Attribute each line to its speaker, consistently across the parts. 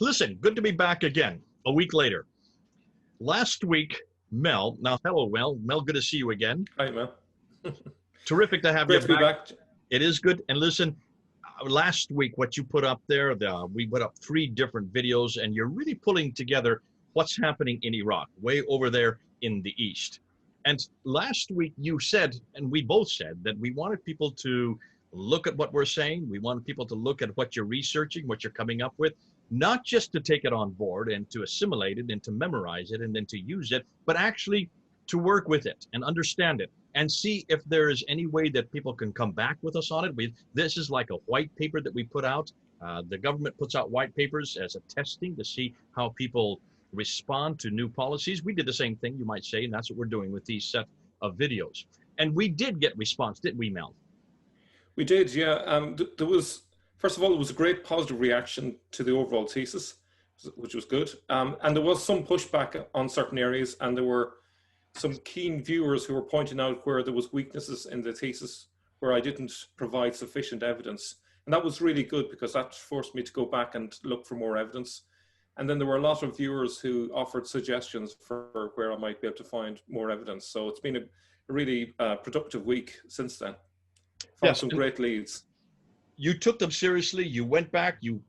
Speaker 1: Listen, good to be back again, a week later. Last week, Mel, now hello, Mel. Mel, good to see you again.
Speaker 2: Hi, Mel.
Speaker 1: Terrific to have
Speaker 2: Great
Speaker 1: you
Speaker 2: to be back.
Speaker 1: It is good. And listen, last week, what you put up there, we put up 3 different videos, and you're really pulling together what's happening in Iraq, way over there in the East. And last week you said, and we both said, that we wanted people to look at what we're saying. We wanted people to look at what you're researching, what you're coming up with, not just to take it on board and to assimilate it and to memorize it and then to use it, but actually to work with it and understand it and see if there is any way that people can come back with us on it. This is like a white paper that we put out. The government puts out white papers as a testing to see how people respond to new policies. We did the same thing, you might say, and that's what we're doing with these set of videos. And we did get response, didn't we, Mel?
Speaker 2: We did, yeah. There was, first of all, there was a great positive reaction to the overall thesis, which was good. And there was some pushback on certain areas, and there were some keen viewers who were pointing out where there was weaknesses in the thesis, where I didn't provide sufficient evidence. And that was really good because that forced me to go back and look for more evidence. And then there were a lot of viewers who offered suggestions for where I might be able to find more evidence. So it's been a really productive week since then. Found some great leads.
Speaker 1: You took them seriously. You went back. You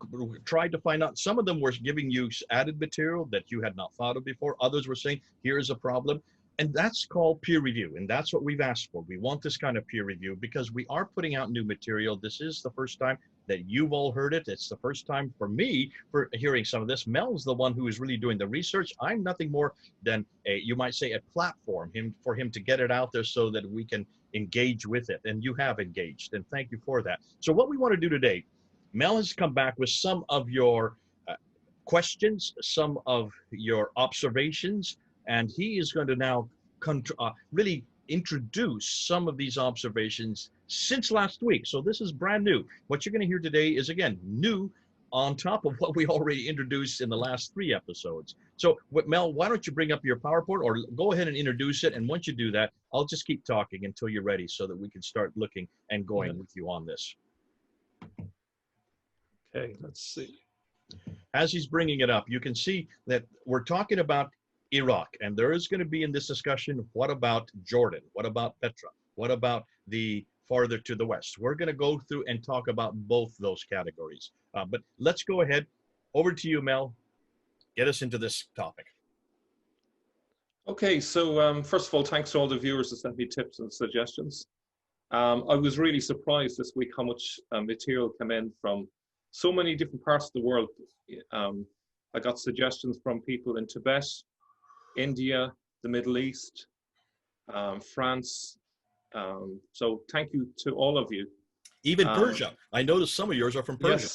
Speaker 1: tried to find out. Some of them were giving you added material that you had not thought of before. Others were saying, here's a problem. And that's called peer review. And that's what we've asked for. We want this kind of peer review because we are putting out new material. This is the first time that you've all heard it. It's the first time for me for hearing some of this. Mel's the one who is really doing the research. I'm nothing more than you might say, a platform for him to get it out there so that we can engage with it. And you have engaged, and thank you for that. So what we want to do today, Mel has come back with some of your questions, some of your observations, and he is going to now really introduce some of these observations since last week. So this is brand new. What you're going to hear today is, again, new on top of what we already introduced in the last 3 episodes. So Mel, why don't you bring up your PowerPoint or go ahead and introduce it. And once you do that, I'll just keep talking until you're ready so that we can start looking and going with you on this.
Speaker 2: Okay, let's see.
Speaker 1: As he's bringing it up, you can see that we're talking about Iraq, and there is going to be in this discussion, what about Jordan? What about Petra? What about the farther to the west? We're going to go through and talk about both those categories. But let's go ahead. Over to you, Mel. Get us into this topic.
Speaker 2: Okay, so first of all, thanks to all the viewers that sent me tips and suggestions. I was really surprised this week how much material came in from so many different parts of the world. I got suggestions from people in Tibet, India, the Middle East, France. So thank you to all of you.
Speaker 1: Even Persia. I noticed some of yours are from Persia.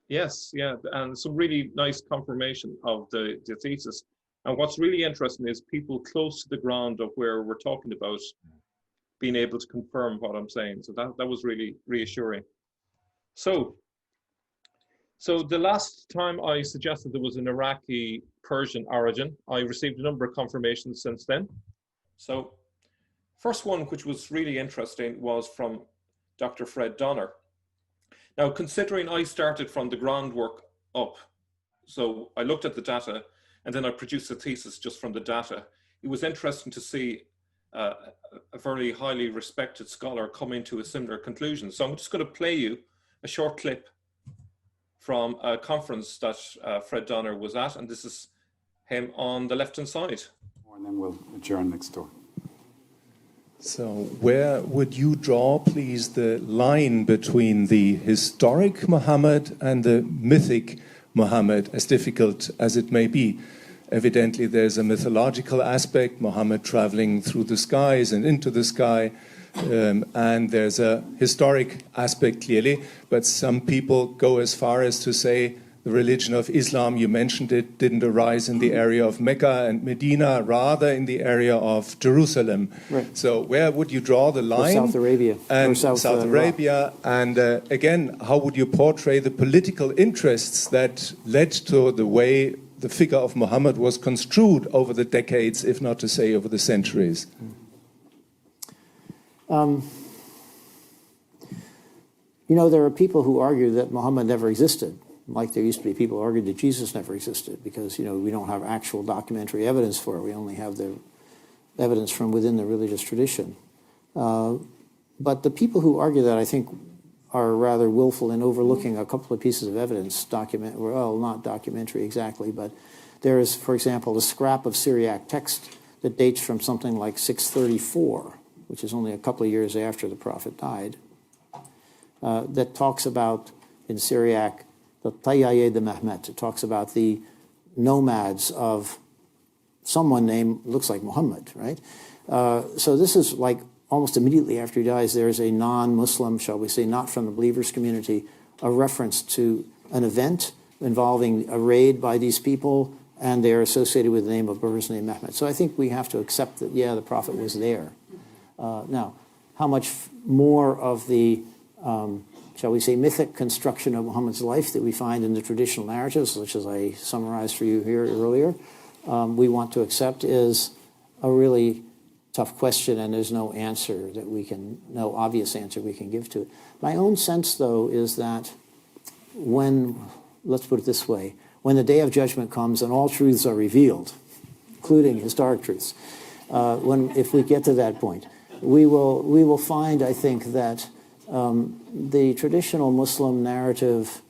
Speaker 2: Yes, yeah, and some really nice confirmation of the thesis. And what's really interesting is people close to the ground of where we're talking about being able to confirm what I'm saying. So that was really reassuring. So the last time I suggested there was an Iraqi Persian origin, I received a number of confirmations since then. So first one, which was really interesting, was from Dr. Fred Donner. Now, considering I started from the groundwork up, so I looked at the data and then I produced a thesis just from the data, it was interesting to see a very highly respected scholar coming to a similar conclusion. So I'm just going to play you a short clip from a conference that Fred Donner was at, and this is him on the left-hand side.
Speaker 3: And then we'll adjourn next door.
Speaker 4: So where would you draw, please, the line between the historic Muhammad and the mythic Muhammad, as difficult as it may be? Evidently, there's a mythological aspect, Muhammad traveling through the skies and into the sky, and there's a historic aspect, clearly, but some people go as far as to say the religion of Islam, you mentioned it, didn't arise in the area of Mecca and Medina, rather in the area of Jerusalem. Right. So where would you draw the line?
Speaker 5: Or South Arabia.
Speaker 4: And South Arabia. And again, how would you portray the political interests that led to the way the figure of Muhammad was construed over the decades, if not to say over the centuries?
Speaker 5: You know, there are people who argue that Muhammad never existed. like there used to be people who argued that Jesus never existed because, you know, we don't have actual documentary evidence for it. We only have the evidence from within the religious tradition. But the people who argue that, I think, are rather willful in overlooking a couple of pieces of evidence, well, not documentary exactly, but there is, for example, a scrap of Syriac text that dates from something like 634, which is only a couple of years after the Prophet died, that talks about, in Syriac, the Tayyaye de Mehmet. It talks about the nomads of someone named, looks like Muhammad, right? So this is like almost immediately after he dies, there is a non-Muslim, shall we say, not from the believers community, a reference to an event involving a raid by these people, and they're associated with the name of a person named Mehmet. So I think we have to accept that, yeah, the Prophet was there. Now, how much more of the, shall we say, mythic construction of Muhammad's life that we find in the traditional narratives, which as I summarized for you here earlier, we want to accept is a really tough question, and there's no answer that we can, no obvious answer we can give to it. My own sense, though, is that when, let's put it this way, when the day of judgment comes and all truths are revealed, including historic truths, if we get to that point, we will find, I think, that the traditional Muslim narrative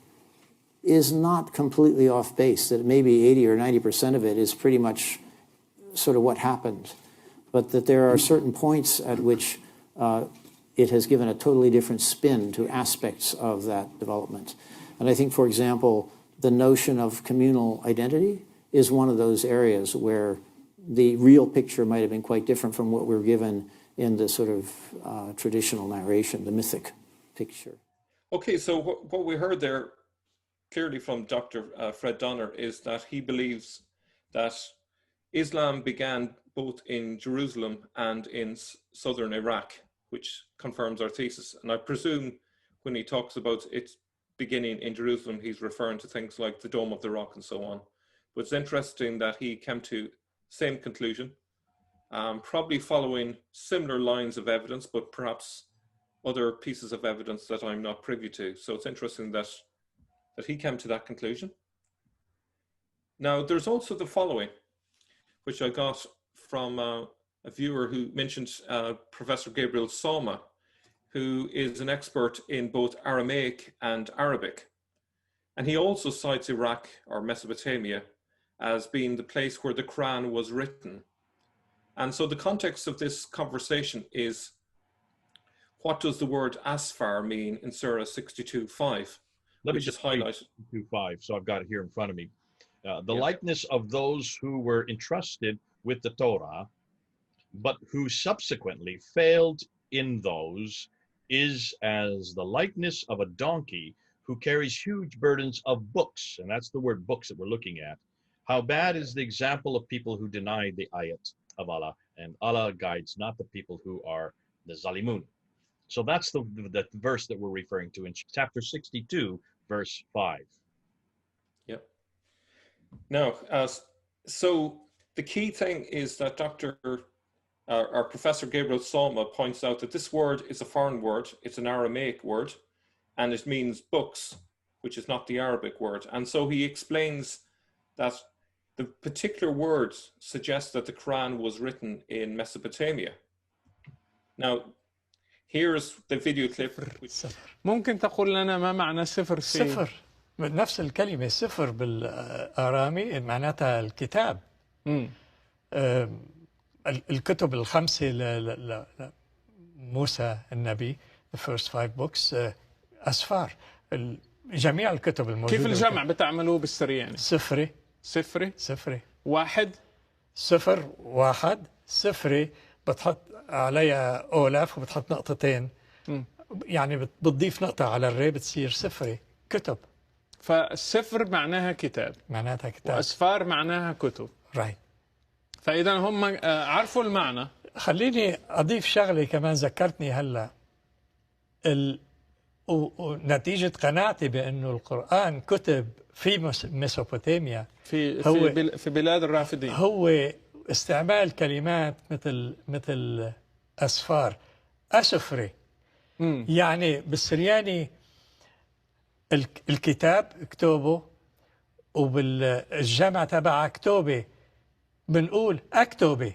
Speaker 5: is not completely off base, that maybe 80 or 90% of it is pretty much sort of what happened, but that there are certain points at which it has given a totally different spin to aspects of that development. And I think, for example, the notion of communal identity is one of those areas where the real picture might have been quite different from what we're given in the sort of traditional narration, the mythic picture.
Speaker 2: Okay, so what we heard there clearly from Dr. Fred Donner is that he believes that Islam began both in Jerusalem and in southern Iraq, which confirms our thesis. And I presume when he talks about its beginning in Jerusalem, he's referring to things like the Dome of the Rock and so on. But it's interesting that he came to same conclusion, probably following similar lines of evidence, but perhaps other pieces of evidence that I'm not privy to. So it's interesting that he came to that conclusion. Now, there's also the following, which I got from a viewer who mentioned Professor Gabriel Sawma, who is an expert in both Aramaic and Arabic. And he also cites Iraq or Mesopotamia as being the place where the Qur'an was written. And so the context of this conversation is, what does the word Asfar mean in Surah 62:5, which is highlighted?
Speaker 1: 62:5, so I've got it here in front of me. The likeness of those who were entrusted with the Torah, but who subsequently failed in those, is as the likeness of a donkey who carries huge burdens of books. And that's the word books that we're looking at. How bad is the example of people who deny the ayat of Allah, and Allah guides not the people who are the zalimun. So that's the verse that we're referring to in chapter 62, verse 5.
Speaker 2: Yep. Now, so the key thing is that our Professor Gabriel Sawma points out that this word is a foreign word. It's an Aramaic word, and it means books, which is not the Arabic word. And so he explains that the particular words suggest that the Quran was written in Mesopotamia. Now, here's the video clip.
Speaker 6: ممكن تقول لنا ما معنى صفر في صفر؟ نفس الكلمة صفر بالآرامي معناتها الكتاب. الكتب الخمسة لموسى النبي, the first 5 books, أسفار. جميع الكتب الموجودة. كيف الجمع بتعملوه بالسريع يعني؟ صفري واحد صفر واحد صفري بتحط عليها أولاف وبتحط نقطتين. يعني بتضيف نقطة على الري بتصير صفري كتب. فالصفر معناها كتاب. معناتها كتاب. وأسفار معناها كتب. رايت. فإذا هم عرفوا المعنى. خليني أضيف شغلة كمان ذكرتني هلا. ونتيجة قناعتي بأنه القرآن كتب في ميسوبوتاميا في بلاد الرافدين, هو استعمال كلمات مثل أسفار أسفري. يعني بالسرياني الكتاب اكتبه، وبالجمع تبع اكتوبة بنقول أكتوبة.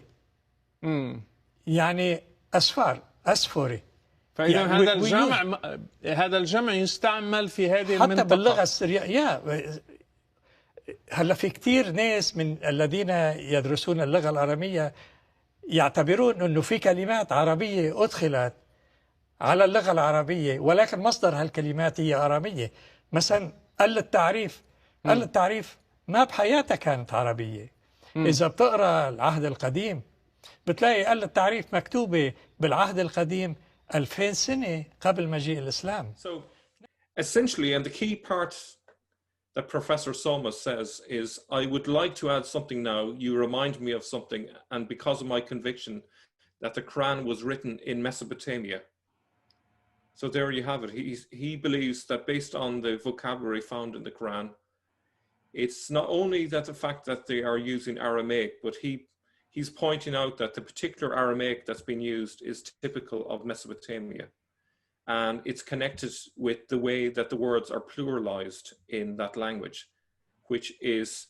Speaker 6: يعني أسفار، أسفوري.
Speaker 7: فإذا
Speaker 6: يعني
Speaker 7: هذا الجمع يستعمل في هذه
Speaker 6: حتى
Speaker 7: المنطقة
Speaker 6: باللغة السريانية. هلا في كتير ناس من الذين يدرسون اللغة الأرامية يعتبرون أنه في كلمات عربية أدخلت على اللغة العربية ولكن مصدر هالكلمات هي أرامية. مثلا التعريف ما بحياتها كانت عربية. إذا بتقرأ العهد القديم بتلاقي التعريف مكتوبة بالعهد القديم 2000 سنة قبل مجيء الإسلام.
Speaker 2: So essentially, and the key part that Professor Sawma says is, I would like to add something now. You remind me of something, and because of my conviction that the Quran was written in Mesopotamia. So there you have it. He believes that based on the vocabulary found in the Quran, it's not only that the fact that they are using Aramaic, but he's pointing out that the particular Aramaic that's been used is typical of Mesopotamia. And it's connected with the way that the words are pluralized in that language, which is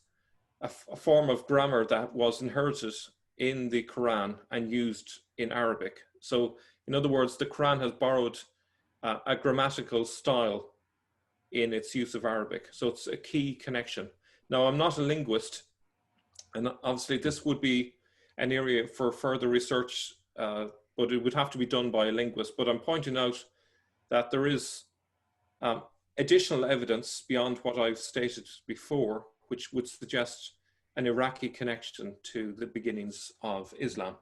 Speaker 2: a form of grammar that was inherited in the Quran and used in Arabic. So in other words, the Quran has borrowed a grammatical style in its use of Arabic. So it's a key connection. Now, I'm not a linguist, and obviously this would be an area for further research, but it would have to be done by a linguist. But I'm pointing out that there is additional evidence beyond what I've stated before, which would suggest an Iraqi connection to the beginnings of Islam.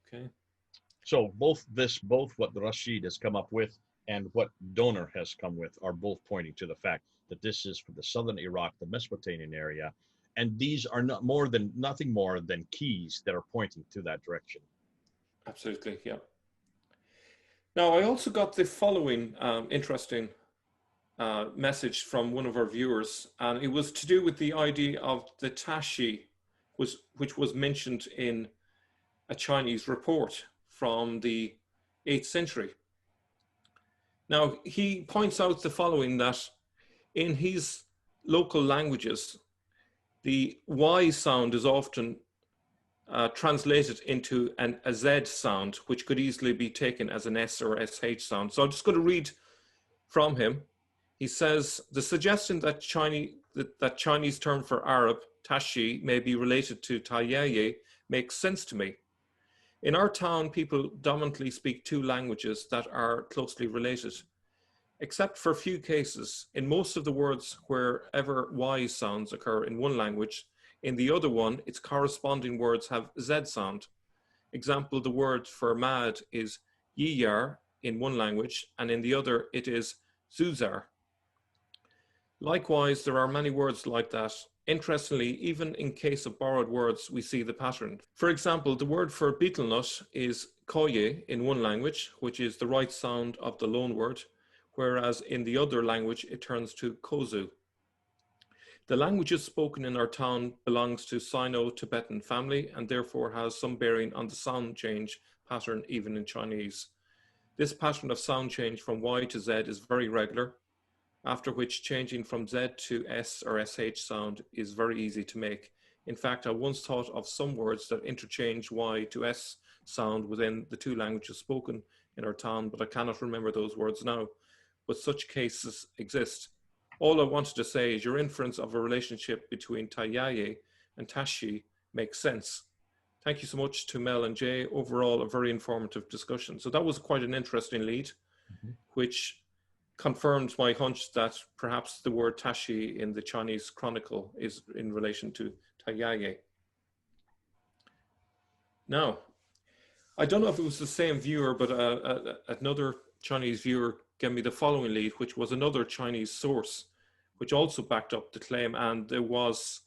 Speaker 2: Okay.
Speaker 1: So both what Rashid has come up with and what Donor has come with are both pointing to the fact that this is for the southern Iraq, the Mesopotamian area, and these are nothing more than keys that are pointing to that direction.
Speaker 2: Absolutely, yeah. Now, I also got the following interesting message from one of our viewers, and it was to do with the idea of the tashi, which was mentioned in a Chinese report from the 8th century. Now, he points out the following, that in his local languages, the Y sound is often translated into a Z sound, which could easily be taken as an S or SH sound. So I'm just going to read from him. He says, the suggestion that Chinese term for Arab, tashi, may be related to tayaye makes sense to me. In our town, people dominantly speak two languages that are closely related. Except for a few cases, in most of the words wherever Y sounds occur in one language, in the other one, its corresponding words have Z sound. Example, the word for mad is yiyar in one language, and in the other it is zuzar. Likewise, there are many words like that. Interestingly, even in case of borrowed words, we see the pattern. For example, the word for betel nut is koye in one language, which is the right sound of the loan word, whereas in the other language, it turns to kozu. The languages spoken in our town belongs to Sino-Tibetan family and therefore has some bearing on the sound change pattern even in Chinese. This pattern of sound change from Y to Z is very regular, after which changing from Z to S or SH sound is very easy to make. In fact, I once thought of some words that interchange Y to S sound within the two languages spoken in our town, but I cannot remember those words now. But such cases exist. All I wanted to say is your inference of a relationship between Tayaye and Tashi makes sense. Thank you so much to Mel and Jay. Overall, a very informative discussion. So that was quite an interesting lead, which confirmed my hunch that perhaps the word Tashi in the Chinese chronicle is in relation to Tayaye. Now, I don't know if it was the same viewer, but another Chinese viewer gave me the following lead, which was another Chinese source, which also backed up the claim, and there was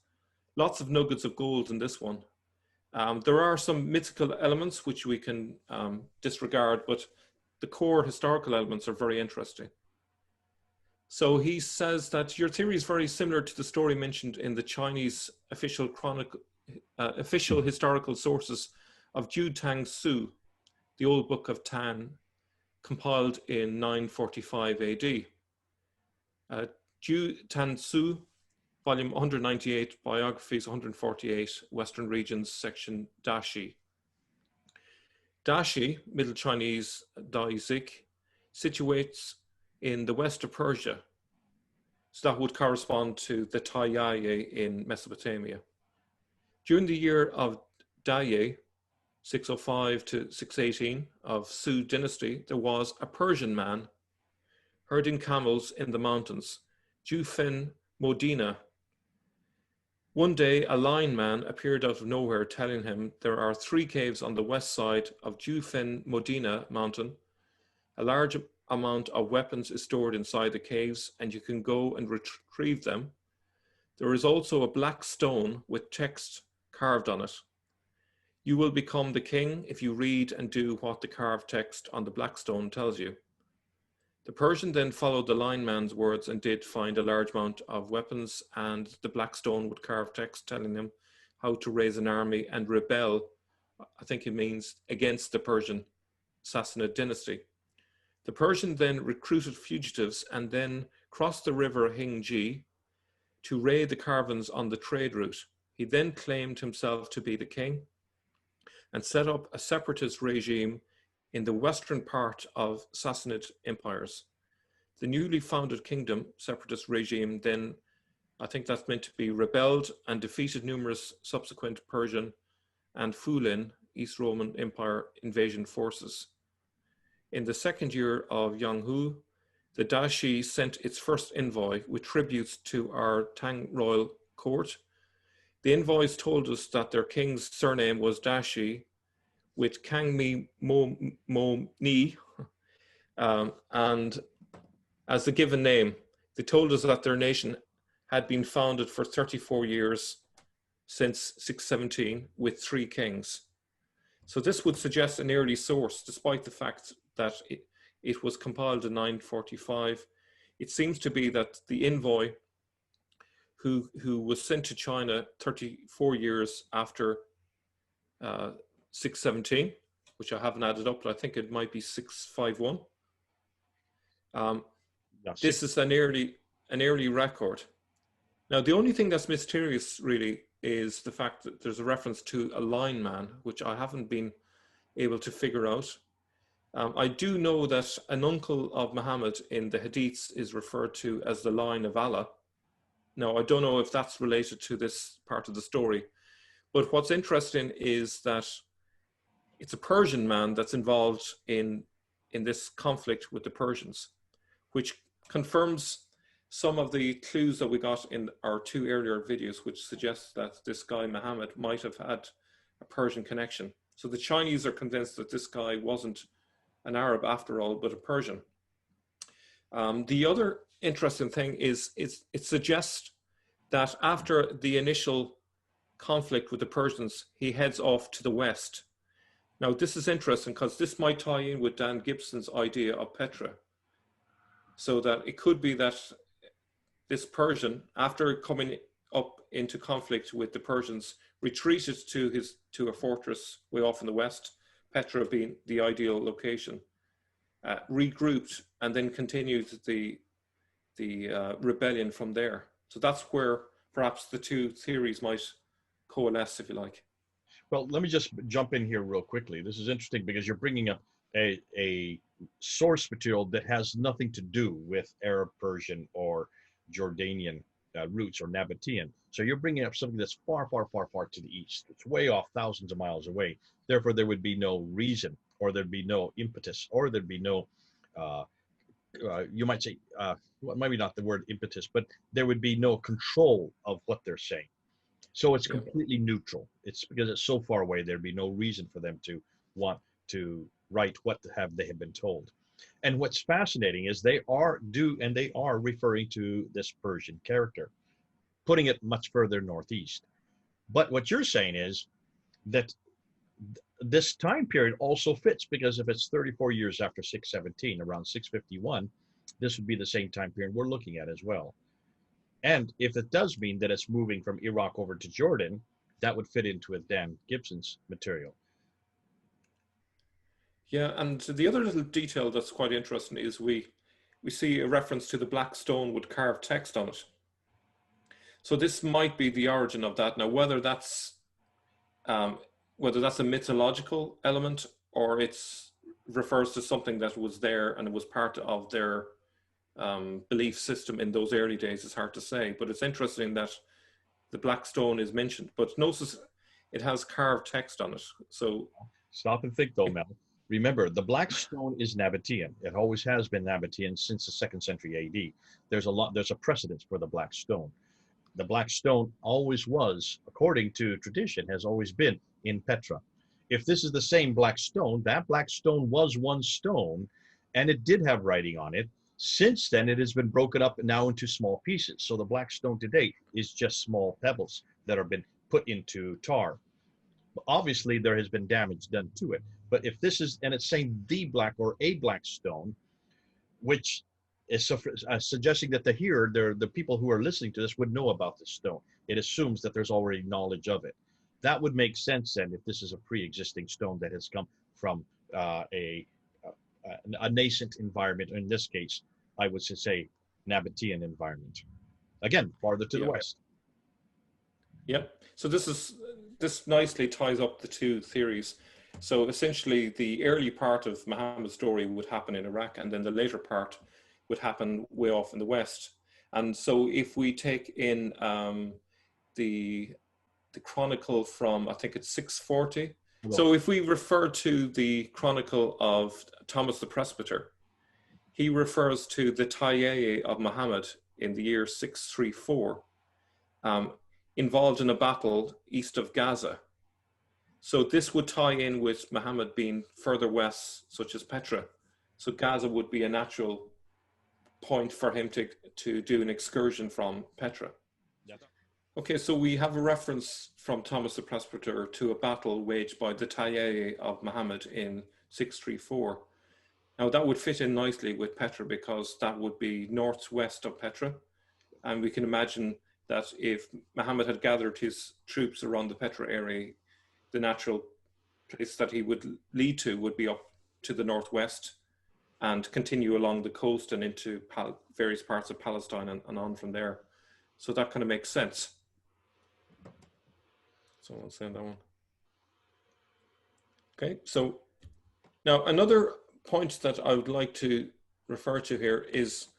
Speaker 2: lots of nuggets of gold in this one. There are some mythical elements which we can disregard, but the core historical elements are very interesting. So he says that your theory is very similar to the story mentioned in the Chinese official historical sources of Ju Tang Su, the old book of Tang, compiled in 945 AD. Ju Tan Su, volume 198, biographies 148, Western regions, section Dashi. Dashi, Middle Chinese Daizik, situates in the west of Persia. So that would correspond to the Taiyaye in Mesopotamia. During the year of Daye, 605 to 618 of Su dynasty, there was a Persian man herding camels in the mountains, Jufen Modina. One day, a lion man appeared out of nowhere telling him there are 3 caves on the west side of Jufen Modina mountain. A large amount of weapons is stored inside the caves and you can go and retrieve them. There is also a black stone with text carved on it. You will become the king if you read and do what the carved text on the black stone tells you. The Persian then followed the lion man's words and did find a large amount of weapons and the black stone with carved text telling him how to raise an army and rebel, I think it means against the Persian Sassanid dynasty. The Persian then recruited fugitives and then crossed the river Hingji to raid the caravans on the trade route. He then claimed himself to be the king and set up a separatist regime in the western part of Sassanid empires. The newly founded kingdom, separatist regime, then, I think that's meant to be, rebelled and defeated numerous subsequent Persian and Fulin, East Roman Empire invasion forces. In the second year of Yanghu, the Dashi sent its first envoy with tributes to our Tang royal court. The envoys told us that their king's surname was Dashi, with Kang Mi Mo Ni, and as the given name. They told us that their nation had been founded for 34 years since 617 with 3 kings. So this would suggest an early source, despite the fact that it was compiled in 945. It seems to be that the envoy who was sent to China 34 years after 617, which I haven't added up, but I think it might be 651. This is an early record. Now, the only thing that's mysterious really is the fact that there's a reference to a lion man, which I haven't been able to figure out. I do know that an uncle of Muhammad in the Hadiths is referred to as the Lion of Allah. Now, I don't know if that's related to this part of the story, but what's interesting is that it's a Persian man that's involved in this conflict with the Persians, which confirms some of the clues that we got in our 2 earlier videos, which suggests that this guy Muhammad might have had a Persian connection. So the Chinese are convinced that this guy wasn't an Arab after all, but a Persian. The other interesting thing is it suggests that after the initial conflict with the Persians, he heads off to the west. Now, this is interesting because this might tie in with Dan Gibson's idea of Petra. So that it could be that this Persian, after coming up into conflict with the Persians, retreated to a fortress way off in the west, Petra being the ideal location, regrouped, and then continued the rebellion from there. So that's where perhaps the 2 theories might coalesce, if you like.
Speaker 1: Well, let me just jump in here real quickly. This is interesting because you're bringing up a source material that has nothing to do with Arab, Persian, or Jordanian roots or Nabatean. So you're bringing up something that's far, far, far, far to the east. It's way off, thousands of miles away. Therefore, there would be no reason, or there'd be no impetus, or there'd be no, you might say, well, maybe not the word impetus, but there would be no control of what they're saying. So it's completely neutral. It's because it's so far away, there'd be no reason for them to want to write what they have been told. And what's fascinating is they are referring to this Persian character, putting it much further northeast. But what you're saying is that this time period also fits, because if it's 34 years after 617, around 651, this would be the same time period we're looking at as well. And if it does mean that it's moving from Iraq over to Jordan, that would fit into with Dan Gibson's material.
Speaker 2: Yeah, and the other little detail that's quite interesting is we we see a reference to the black stone with carved text on it. So this might be the origin of that. Now, whether that's a mythological element or it's refers to something that was there and it was part of their belief system in those early days is hard to say. But it's interesting that the black stone is mentioned. But notice it has carved text on it. So
Speaker 1: stop and think, though, Mel. Remember, the black stone is Nabatean. It always has been Nabatean since the 2nd century AD. There's a precedence for the black stone. The black stone always was, according to tradition, has always been in Petra. If this is the same black stone, that black stone was one stone, and it did have writing on it. Since then, it has been broken up now into small pieces. So the black stone today is just small pebbles that have been put into tar. Obviously, there has been damage done to it. But if this is, and it's saying the black or a black stone, which is suggesting that the people who are listening to this would know about this stone. It assumes that there's already knowledge of it. That would make sense then if this is a pre-existing stone that has come from a nascent environment. In this case, I would say Nabatean environment. Again, farther to the west.
Speaker 2: Yep. So this nicely ties up the two theories. So essentially, the early part of Muhammad's story would happen in Iraq, and then the later part would happen way off in the west. And so if we take in the chronicle from, I think it's 640. Well, so if we refer to the chronicle of Thomas the Presbyter, he refers to the Tayyeh of Muhammad in the year 634, involved in a battle east of Gaza. So this would tie in with Muhammad being further west, such as Petra. So Gaza would be a natural point for him to do an excursion from Petra. Yep. Okay, so we have a reference from Thomas the Presbyter to a battle waged by the Tayyeh of Muhammad in 634. Now that would fit in nicely with Petra because that would be northwest of Petra. And we can imagine that if Muhammad had gathered his troops around the Petra area, the natural place that he would lead to would be up to the northwest and continue along the coast and into various parts of Palestine and on from there. So that kind of makes sense. So I'll say that one. Okay, so now another point that I would like to refer to here is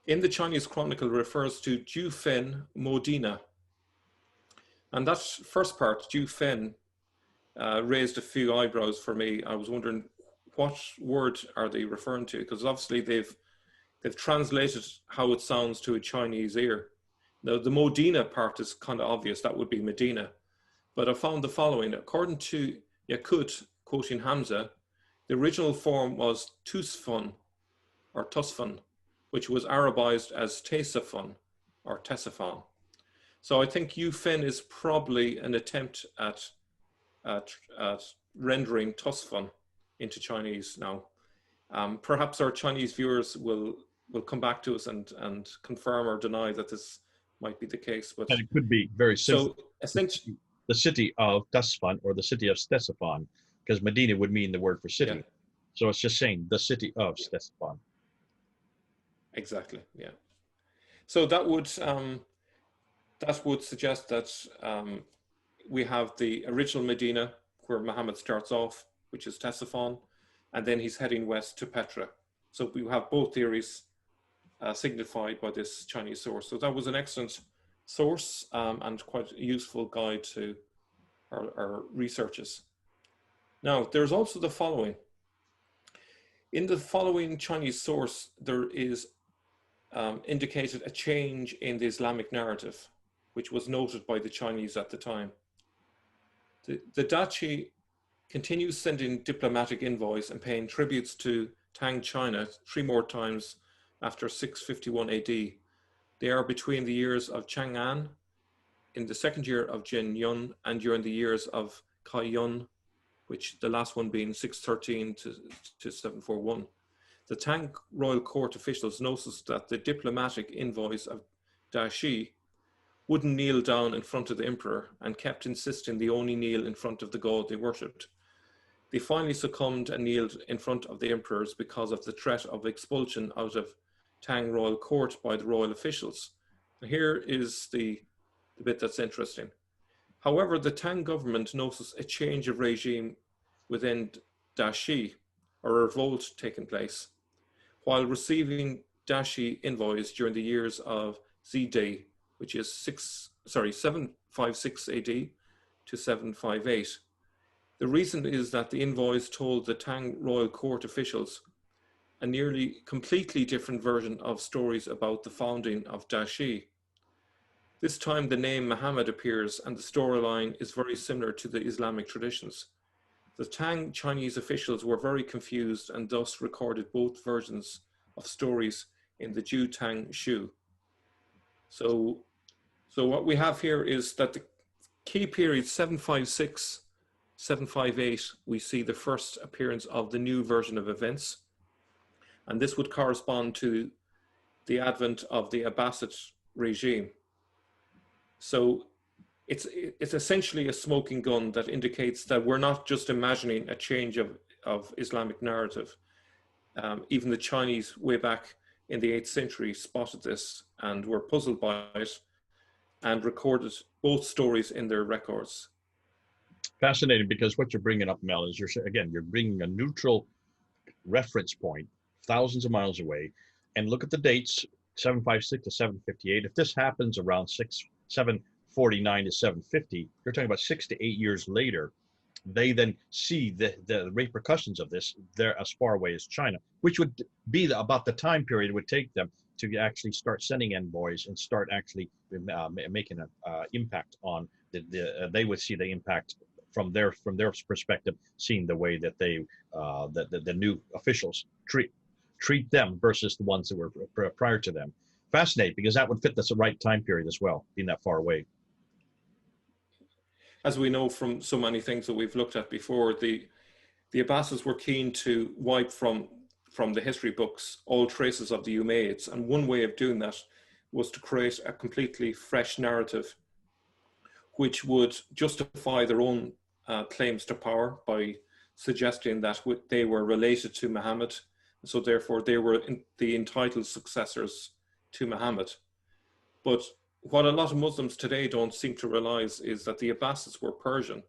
Speaker 2: in the Chinese Chronicle refers to Ju Fen Modina. And that first part, Ju Fen, raised a few eyebrows for me. I was wondering, what word are they referring to? Because obviously they've translated how it sounds to a Chinese ear. Now the Modina part is kind of obvious, that would be Medina. But I found the following, according to Yakut, quoting Hamza, the original form was Tusfun or Tusfun, which was Arabized as Tesafun or Tesafan. So I think Yufen is probably an attempt at rendering Tusfun into Chinese now. Perhaps our Chinese viewers will come back to us and confirm or deny that this might be the case. But
Speaker 1: and it could be very simple.
Speaker 2: So essentially,
Speaker 1: the city of Tasfan or the city of Stesafan, because Medina would mean the word for city. Yeah. So it's just saying the city of Stesafan.
Speaker 2: Exactly. Yeah. So that would suggest that we have the original Medina where Muhammad starts off, which is Ctesiphon, and then he's heading west to Petra. So we have both theories signified by this Chinese source. So that was an excellent source and quite a useful guide to our researchers. Now, there's also the following. In the following Chinese source, there is indicated a change in the Islamic narrative, which was noted by the Chinese at the time. The Dachi continues sending diplomatic envoys and paying tributes to Tang China 3 more times after 651 AD. They are between the years of Chang'an, in the 2nd year of Jin Yun, and during the years of Kai Yun, which the last one being 613 to 741. The Tang royal court officials noticed that the diplomatic envoys of Dashi wouldn't kneel down in front of the emperor and kept insisting they only kneel in front of the god they worshipped. They finally succumbed and kneeled in front of the emperors because of the threat of expulsion out of Tang royal court by the royal officials. Here is the bit that's interesting. However, the Tang government noticed a change of regime within Dashi, or a revolt taking place, while receiving Dashi envoys during the years of Zide, which is 756 AD to 758. The reason is that the envoys told the Tang royal court officials a nearly completely different version of stories about the founding of Dashi. This time the name Muhammad appears and the storyline is very similar to the Islamic traditions. The Tang Chinese officials were very confused and thus recorded both versions of stories in the Ju Tang Shu. So what we have here is that the key period 756, 758, we see the first appearance of the new version of events. And this would correspond to the advent of the Abbasid regime. So it's essentially a smoking gun that indicates that we're not just imagining a change of Islamic narrative. Even the Chinese way back in the 8th century spotted this and were puzzled by it and recorded both stories in their records.
Speaker 1: Fascinating, because what you're bringing up, Mel, is you're bringing a neutral reference point thousands of miles away, and look at the dates, 756 to 758. If this happens around 749 to 750, you're talking about 6 to 8 years later. They then see the repercussions of this there as far away as China, which would be about the time period it would take them to actually start sending envoys and start actually making an impact on they would see the impact from their perspective, seeing the way that they the new officials treat them versus the ones that were prior to them. Fascinating, because that would fit the right time period as well, being that far away.
Speaker 2: As we know from so many things that we've looked at before, the Abbasids were keen to wipe from the history books all traces of the Umayyads, and one way of doing that was to create a completely fresh narrative which would justify their own claims to power by suggesting that they were related to Muhammad, so therefore they were the entitled successors to Muhammad. But what a lot of Muslims today don't seem to realize is that the Abbasids were Persian.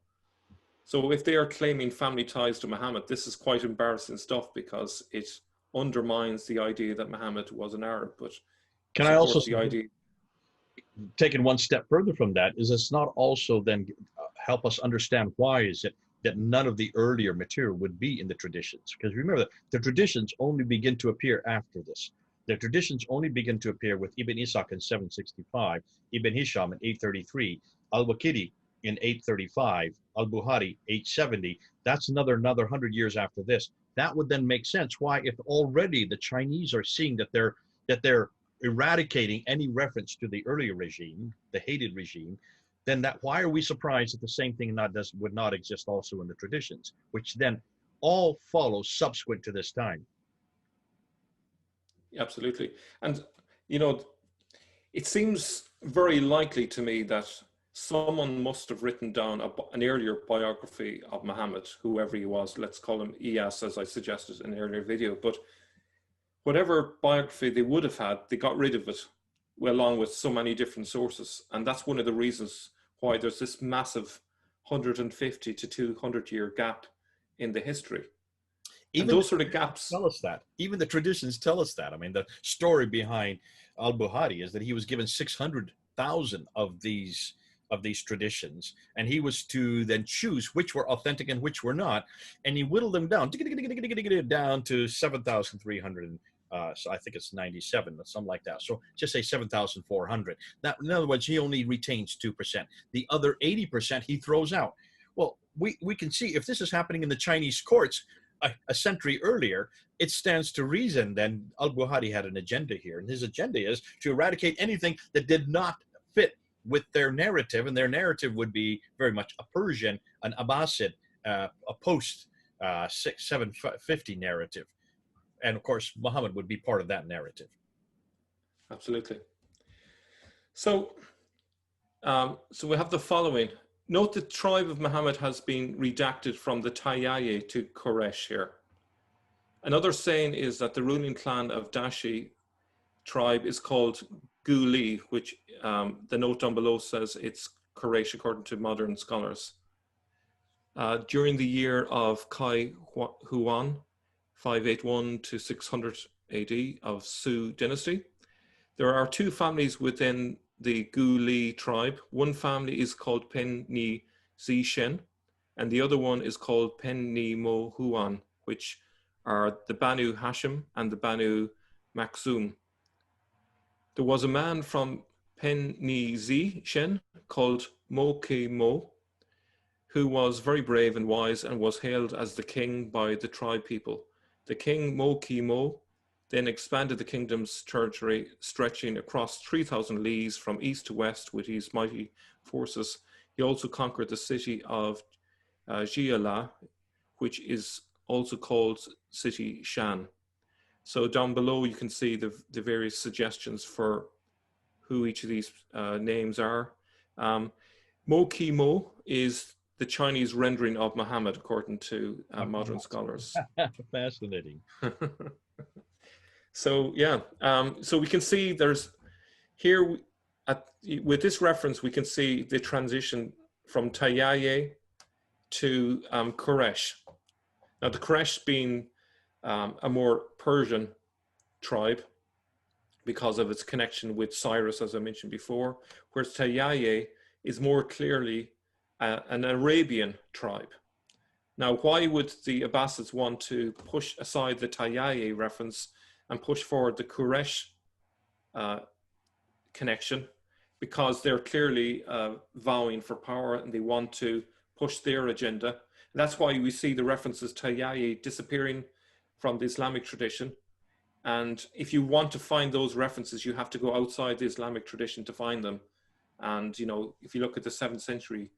Speaker 2: So if they are claiming family ties to Muhammad, this is quite embarrassing stuff, because it undermines the idea that Muhammad was an Arab. But
Speaker 1: can I also
Speaker 2: the idea,
Speaker 1: taking one step further from that, is it's not also then help us understand why is it that none of the earlier material would be in the traditions? Because remember that the traditions only begin to appear after this. The traditions only begin to appear with Ibn Ishaq in 765, Ibn Hisham in 833, Al-Waqidi in 835, Al-Bukhari 870. That's another 100 years after this. That would then make sense why, if already the Chinese are seeing that they're eradicating any reference to the earlier regime, the hated regime, then why are we surprised that the same thing would not exist also in the traditions, which then all follows subsequent to this time?
Speaker 2: Absolutely. And, it seems very likely to me that someone must have written down an earlier biography of Muhammad, whoever he was. Let's call him Iyas, as I suggested in an earlier video. But whatever biography they would have had, they got rid of it, along with so many different sources. And that's one of the reasons why there's this massive 150 to 200 year gap in the history. Even those sort of gaps
Speaker 1: tell us that. Even the traditions tell us that. I mean, the story behind Al-Bukhari is that he was given 600,000 of these traditions, and he was to then choose which were authentic and which were not, and he whittled them down to 7,300. So I think it's 97 or something like that. So just say 7,400. That, in other words, he only retains 2%. The other 80% he throws out. Well, we can see if this is happening in the Chinese courts a century earlier, it stands to reason then Al-Bukhari had an agenda here, and his agenda is to eradicate anything that did not fit with their narrative, and their narrative would be very much a Persian, an Abbasid, a post 750 narrative. And of course, Muhammad would be part of that narrative.
Speaker 2: Absolutely. So, so we have the following. Note the tribe of Muhammad has been redacted from the Tayyaye to Koresh here. Another saying is that the ruling clan of Dashi tribe is called Guli, which the note down below says it's Quraish according to modern scholars. During the year of Kai Huan, 581 to 600 AD of Su dynasty, there are two families within the Guli tribe. One family is called Pen Ni Zi Shen, and the other one is called Pen Ni Mo Huan, which are the Banu Hashim and the Banu Makhzum. There was a man from Pen Ni Zi Shen called Mo Ki Mo, who was very brave and wise and was hailed as the king by the tribe people. The king Mo Ki Mo then expanded the kingdom's territory, stretching across 3,000 leagues from east to west with his mighty forces. He also conquered the city of Jiala, which is also called City Shan. So down below you can see the various suggestions for who each of these names are. Mo Ki Mo is the Chinese rendering of Muhammad, according to modern scholars.
Speaker 1: Fascinating.
Speaker 2: So yeah, so we can see there's here with this reference, we can see the transition from Tayyaye to Koresh. Now the Koresh being a more Persian tribe because of its connection with Cyrus, as I mentioned before, whereas Tayyaye is more clearly an Arabian tribe. Now, why would the Abbasids want to push aside the Tayyaye reference and push forward the Quraysh connection? Because they're clearly vowing for power and they want to push their agenda. And that's why we see the references to Tayyaye disappearing from the Islamic tradition. And if you want to find those references, you have to go outside the Islamic tradition to find them. And, you know, if you look at the 7th century,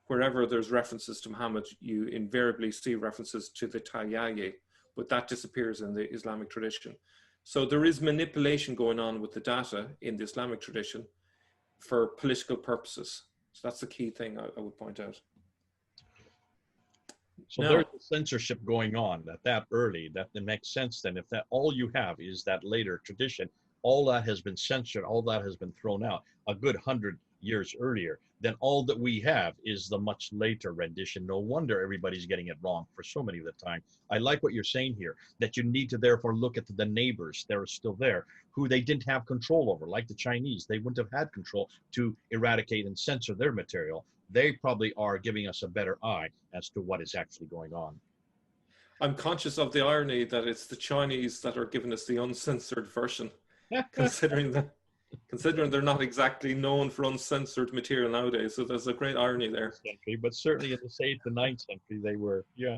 Speaker 2: wherever there's references to Muhammad, you invariably see references to the Tayyaye, but that disappears in the Islamic tradition. So there is manipulation going on with the data in the Islamic tradition for political purposes. So that's the key thing I would point out.
Speaker 1: So there's a censorship going on that early, that it makes sense then. If that all you have is that later tradition, all that has been censored, all that has been thrown out a good 100 years earlier, then all that we have is the much later rendition. No wonder everybody's getting it wrong for so many of the time. I like what you're saying here, that you need to therefore look at the neighbors that are still there, who they didn't have control over, like the Chinese. They wouldn't have had control to eradicate and censor their material. They probably are giving us a better eye as to what is actually going on.
Speaker 2: I'm conscious of the irony that it's the Chinese that are giving us the uncensored version, considering they're not exactly known for uncensored material nowadays. So there's a great irony there.
Speaker 1: But certainly in the 8th and 9th century, they were, yeah.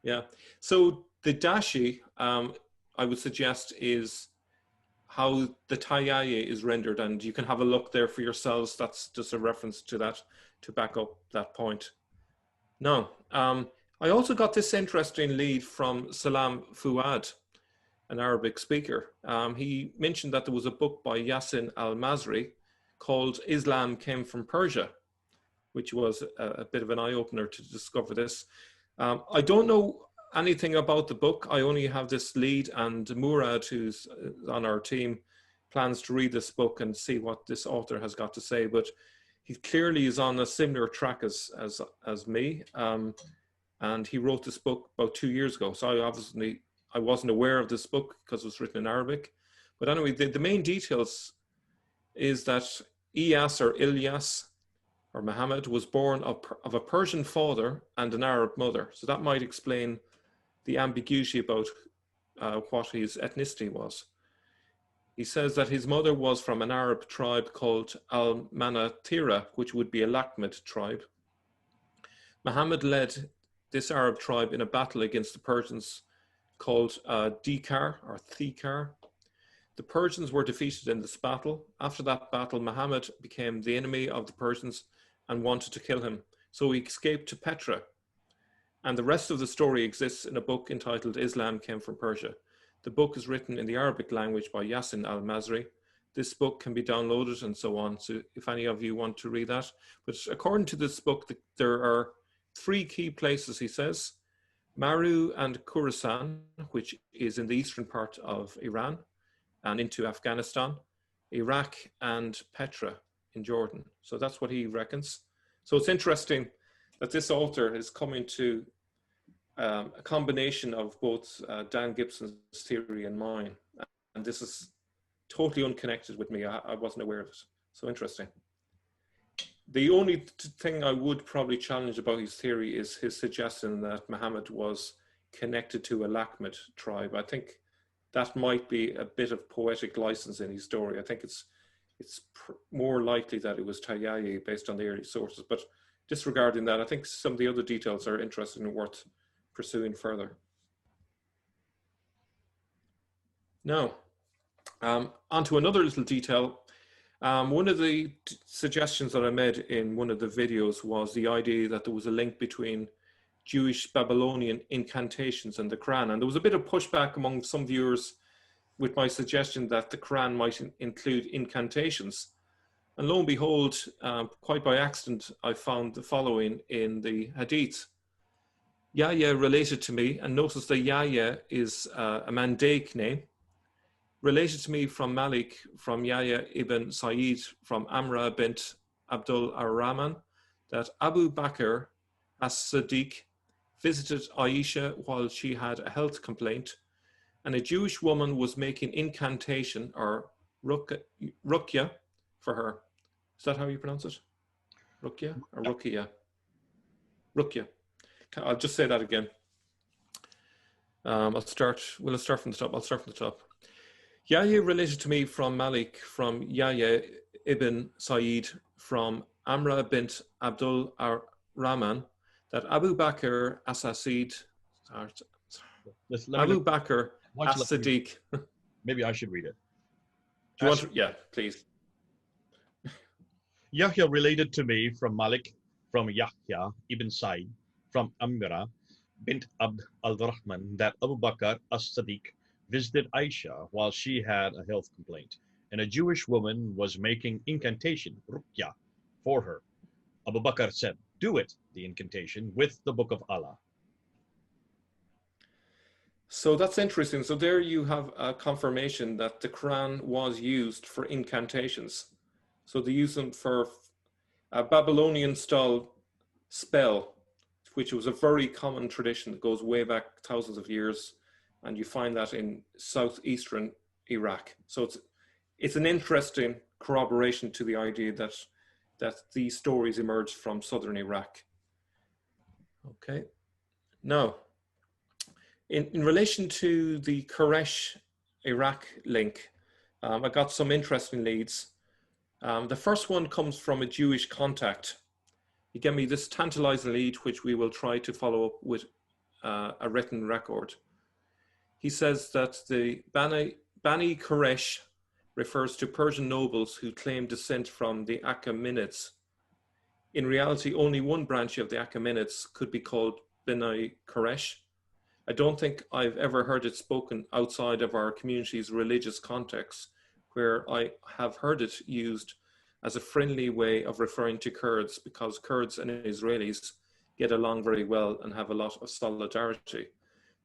Speaker 2: Yeah. So the dashi, I would suggest, is how the Tayyaye is rendered. And you can have a look there for yourselves. That's just a reference to that to back up that point. Now, I also got this interesting lead from Salam Fuad, an Arabic speaker. He mentioned that there was a book by Yassin al-Mazri called Islam Came from Persia, which was a bit of an eye-opener to discover this. I don't know anything about the book. I only have this lead, and Murad, who's on our team, plans to read this book and see what this author has got to say. But he clearly is on a similar track as me. And he wrote this book about 2 years ago. So I wasn't aware of this book because it was written in Arabic. But anyway, the main details is that Iyas or Ilyas or Muhammad was born of a Persian father and an Arab mother. So that might explain the ambiguity about what his ethnicity was. He says that his mother was from an Arab tribe called Al-Manatira, which would be a Lakhmid tribe. Muhammad led this Arab tribe in a battle against the Persians called Dikar or Thikar. The Persians were defeated in this battle. After that battle, Muhammad became the enemy of the Persians and wanted to kill him. So he escaped to Petra. And the rest of the story exists in a book entitled Islam Came from Persia. The book is written in the Arabic language by Yassin al-Mazri. This book can be downloaded and so on. So if any of you want to read that. But according to this book, there are 3 key places, he says: Maru and Khorasan, which is in the eastern part of Iran, and into Afghanistan, Iraq, and Petra in Jordan. So that's what he reckons. So it's interesting that this author is coming to a combination of both Dan Gibson's theory and mine. And this is totally unconnected with me. I wasn't aware of it. So interesting. The only thing I would probably challenge about his theory is his suggestion that Muhammad was connected to a Lakhmid tribe. I think that might be a bit of poetic license in his story. I think it's more likely that it was Tayayi based on the early sources. But disregarding that, I think some of the other details are interesting and worth pursuing further. Now, on to another little detail. One of the suggestions that I made in one of the videos was the idea that there was a link between Jewish Babylonian incantations and the Qur'an. And there was a bit of pushback among some viewers with my suggestion that the Qur'an might include incantations. And lo and behold, quite by accident, I found the following in the Hadith. Yahya related to me, and notice that Yahya is a Mandaic name, related to me from Malik, from Yahya ibn Sa'id, from Amra bint Abdul ar-Rahman, that Abu Bakr as-Siddiq visited Aisha while she had a health complaint, and a Jewish woman was making incantation or ruqya for her. Is that how you pronounce it? Ruqya or ruqya? Ruqya. I'll just say that again. We'll start from the top. I'll start from the top. Yahya related to me from Malik, from Yahya ibn Sa'id, from Amra bint Abdul ar-Rahman, that Abu Bakr as-Siddiq, Abu Bakr as-Siddiq.
Speaker 1: Maybe I should read it.
Speaker 2: Do you want to? Yeah, please.
Speaker 1: Yahya related to me from Malik, from Yahya ibn Sa'id, from Amra bint Abd al-Rahman, that Abu Bakr as-Siddiq visited Aisha while she had a health complaint, and a Jewish woman was making incantation, ruqya, for her. Abu Bakr said, do it, the incantation, with the book of Allah.
Speaker 2: So that's interesting. So there you have a confirmation that the Quran was used for incantations. So they use them for a Babylonian style spell, which was a very common tradition that goes way back thousands of years. And you find that in southeastern Iraq. So it's an interesting corroboration to the idea that these stories emerged from southern Iraq. Okay. Now, in relation to the Koresh Iraq link, I got some interesting leads. The first one comes from a Jewish contact. He gave me this tantalizing lead, which we will try to follow up with a written record. He says that the Bani Koresh refers to Persian nobles who claim descent from the Achaemenids. In reality, only one branch of the Achaemenids could be called Bani Koresh. I don't think I've ever heard it spoken outside of our community's religious context, where I have heard it used as a friendly way of referring to Kurds, because Kurds and Israelis get along very well and have a lot of solidarity.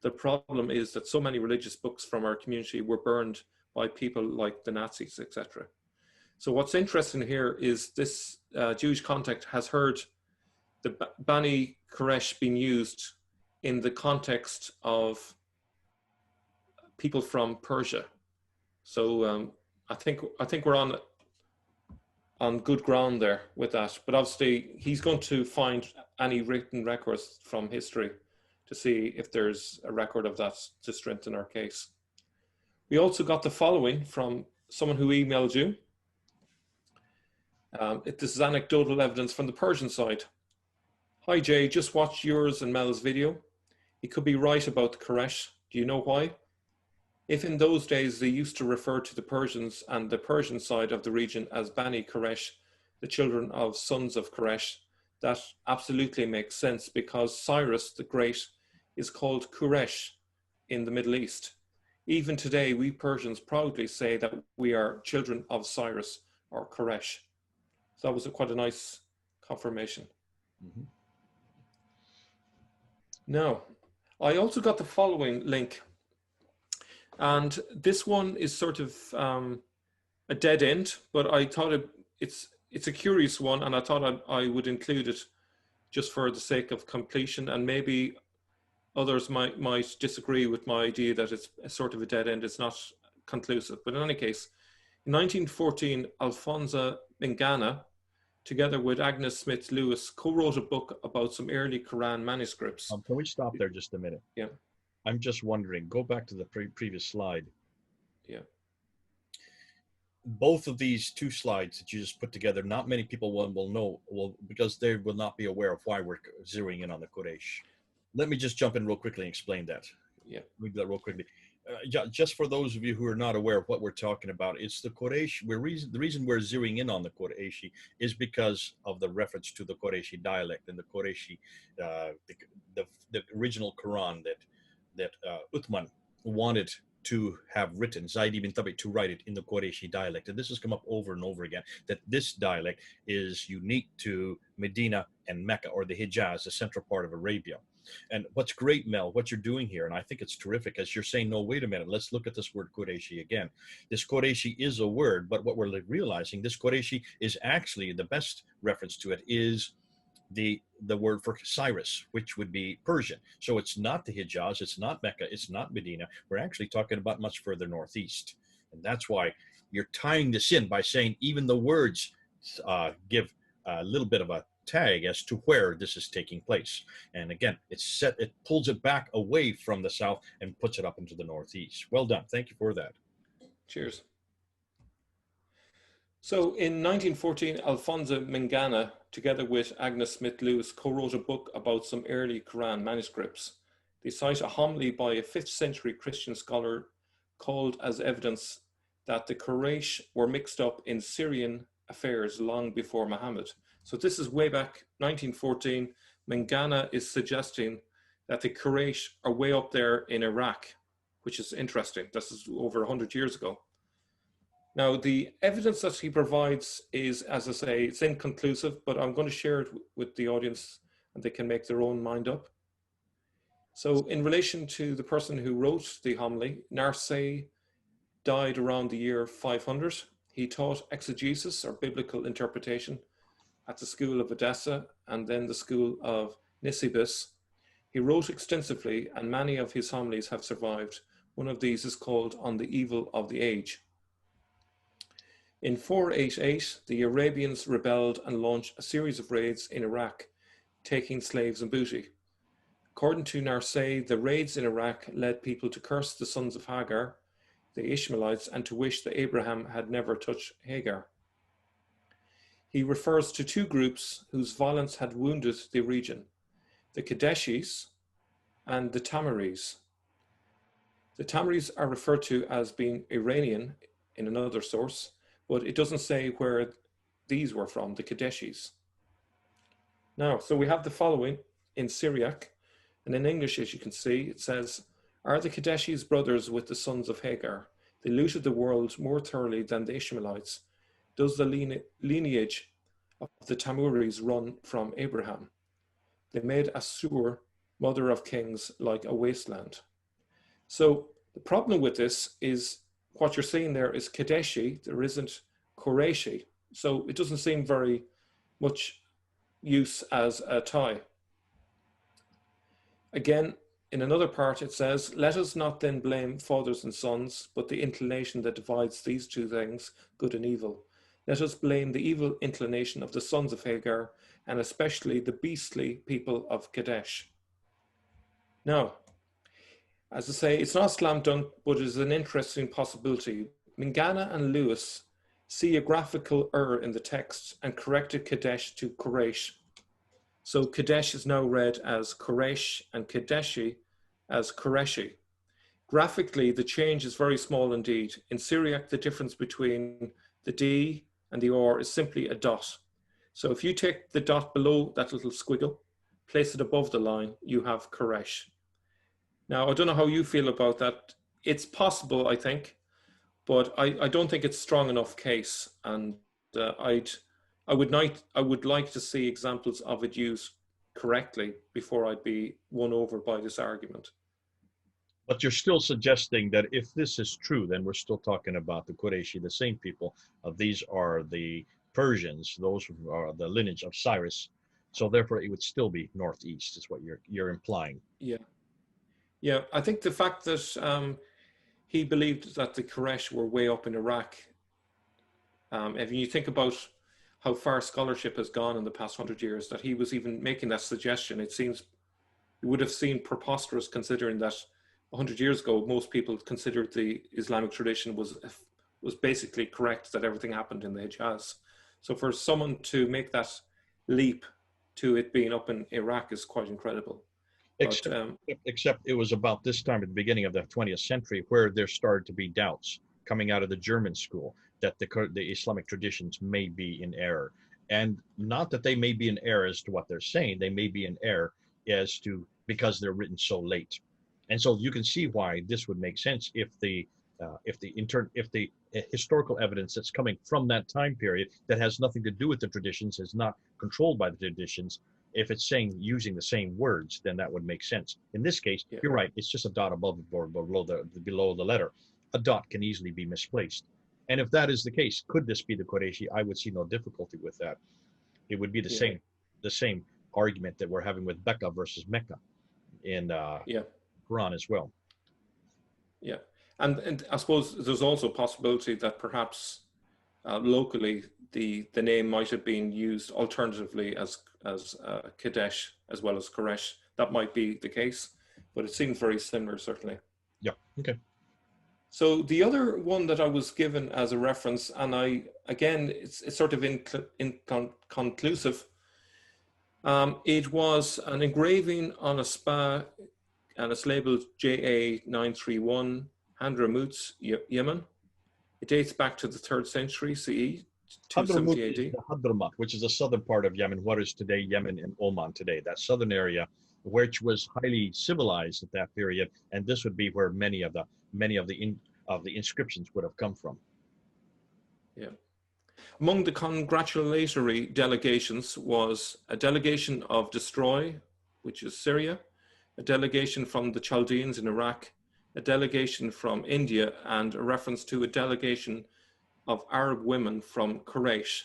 Speaker 2: The problem is that so many religious books from our community were burned by people like the Nazis, etc. So what's interesting here is this Jewish contact has heard the Bani Koresh being used in the context of people from Persia. So I think we're on good ground there with that. But obviously he's going to find any written records from history to see if there's a record of that to strengthen our case. We also got the following from someone who emailed you. This is anecdotal evidence from the Persian side. Hi Jay, just watched yours and Mel's video. He could be right about the Koresh. Do you know why? If in those days they used to refer to the Persians and the Persian side of the region as Bani Koresh, the children of sons of Koresh, that absolutely makes sense, because Cyrus the Great is called Koresh in the Middle East. Even today, we Persians proudly say that we are children of Cyrus or Koresh. So that was quite a nice confirmation.
Speaker 1: Mm-hmm.
Speaker 2: Now, I also got the following link. And this one is sort of a dead end, but I thought it's a curious one, and I thought I would include it just for the sake of completion, and maybe others might disagree with my idea that it's a sort of a dead end. It's not conclusive. But in any case, in 1914, Alfonso Mingana, together with Agnes Smith Lewis, co-wrote a book about some early Qur'an manuscripts.
Speaker 1: Can we stop there just a minute?
Speaker 2: Yeah.
Speaker 1: I'm just wondering, go back to the previous slide.
Speaker 2: Yeah.
Speaker 1: Both of these two slides that you just put together, not many people will know, because they will not be aware of why we're zeroing in on the Quraysh. Let me just jump in real quickly and explain that.
Speaker 2: Yeah.
Speaker 1: We do that real quickly. Just for those of you who are not aware of what we're talking about, it's the Quraysh. The reason we're zeroing in on the Qurayshi is because of the reference to the Qurayshi dialect and the Qurayshi, the original Quran that Uthman wanted to have written, Zayd ibn Thabit, to write it in the Qurayshi dialect. And this has come up over and over again, that this dialect is unique to Medina and Mecca, or the Hijaz, the central part of Arabia. And what's great, Mel, what you're doing here, and I think it's terrific, as you're saying, no, wait a minute, let's look at this word Qurayshi again. This Qurayshi is a word, but what we're realizing, this Qurayshi is actually, the best reference to it is the word for Cyrus, which would be Persian. So it's not the Hijaz, it's not Mecca, it's not Medina. We're actually talking about much further northeast. And that's why you're tying this in by saying even the words give a little bit of a tag as to where this is taking place. And again, it pulls it back away from the south and puts it up into the northeast. Well done. Thank you for that.
Speaker 2: Cheers. So in 1914, Alfonso Mingana, together with Agnes Smith Lewis, co-wrote a book about some early Quran manuscripts. They cite a homily by a 5th century Christian scholar called as evidence that the Koresh were mixed up in Syrian affairs long before Muhammad. So this is way back 1914. Mingana is suggesting that the Koresh are way up there in Iraq, which is interesting. This is over 100 years ago. Now, the evidence that he provides is, as I say, it's inconclusive, but I'm going to share it with the audience and they can make their own mind up. So in relation to the person who wrote the homily, Narsay died around the year 500. He taught exegesis, or biblical interpretation, at the school of Edessa and then the school of Nisibis. He wrote extensively, and many of his homilies have survived. One of these is called On the Evil of the Age. In 488, the Arabians rebelled and launched a series of raids in Iraq, taking slaves and booty. According to Narsay, the raids in Iraq led people to curse the sons of Hagar, the Ishmaelites, and to wish that Abraham had never touched Hagar. He refers to two groups whose violence had wounded the region, the Qurayshis and the Tamaris. The Tamaris are referred to as being Iranian in another source, but it doesn't say where these were from, the Qurayshis. Now, so we have the following in Syriac, and in English, as you can see, it says, "Are the Qurayshis brothers with the sons of Hagar? They looted the world more thoroughly than the Ishmaelites. Does the lineage of the Tamuris run from Abraham? They made Assur, mother of kings, like a wasteland." So the problem with this is what you're seeing there is Qurayshi, there isn't Quraishi. So it doesn't seem very much use as a tie. Again, in another part it says, "Let us not then blame fathers and sons, but the inclination that divides these two things, good and evil. Let us blame the evil inclination of the sons of Hagar, and especially the beastly people of Kadesh." Now, as I say, it's not a slam dunk, but it is an interesting possibility. Mingana and Lewis see a graphical error in the text and corrected Kadesh to Koresh. So Kadesh is now read as Koresh and Kadeshi as Koreshi. Graphically, the change is very small indeed. In Syriac, the difference between the D and the R is simply a dot. So if you take the dot below that little squiggle, place it above the line, you have Koresh. Now, I don't know how you feel about that. It's possible, I think, but I don't think it's strong enough case. And I would like to see examples of it used correctly before I'd be won over by this argument.
Speaker 1: But you're still suggesting that if this is true, then we're still talking about the Qurayshi, the same people. These are the Persians, those are the lineage of Cyrus. So therefore, it would still be northeast, is what you're implying.
Speaker 2: Yeah, yeah. I think the fact that he believed that the Koresh were way up in Iraq. If you think about how far scholarship has gone in the past 100 years, that he was even making that suggestion, it seems you would have seen preposterous, considering that 100 years ago, most people considered the Islamic tradition was basically correct, that everything happened in the Hijaz. So for someone to make that leap to it being up in Iraq is quite incredible.
Speaker 1: Except it was about this time at the beginning of the 20th century where there started to be doubts coming out of the German school that the Islamic traditions may be in error. And not that they may be in error as to what they're saying, they may be in error as to because they're written so late. And so you can see why this would make sense if the historical evidence that's coming from that time period that has nothing to do with the traditions, is not controlled by the traditions. If it's saying using the same words, then that would make sense. In this case, yeah, you're right. It's just a dot above or below the letter. A dot can easily be misplaced. And if that is the case, could this be the Qurayshi? I would see no difficulty with that. It would be the same argument that we're having with Becca versus Mecca in Quran as well.
Speaker 2: Yeah, and I suppose there's also a possibility that perhaps locally the name might have been used alternatively as Kadesh as well as Koresh. That might be the case, but it seems very similar, certainly.
Speaker 1: Yeah. Okay.
Speaker 2: So the other one that I was given as a reference, and it's sort of inconclusive. It was an engraving on a spa, and it's labeled JA931, Hadramut, Yemen. It dates back to the 3rd century CE, 270 AD.
Speaker 1: Hadramaut, which is the southern part of Yemen, what is today Yemen and Oman today, that southern area, which was highly civilized at that period, and this would be where many of the inscriptions would have come from.
Speaker 2: Yeah. Among the congratulatory delegations was a delegation of Destroy, which is Syria, a delegation from the Chaldeans in Iraq, a delegation from India, and a reference to a delegation of Arab women from Koresh.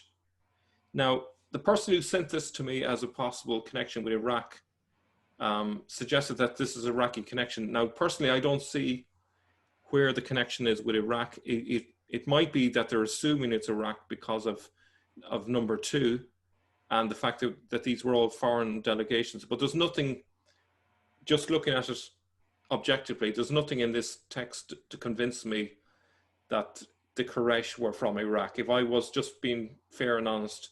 Speaker 2: Now, the person who sent this to me as a possible connection with Iraq suggested that this is an Iraqi connection. Now, personally, I don't see where the connection is with Iraq. It might be that they're assuming it's Iraq because of number 2 and the fact that these were all foreign delegations. But there's nothing, just looking at it objectively, there's nothing in this text to convince me that the Koresh were from Iraq. If I was just being fair and honest,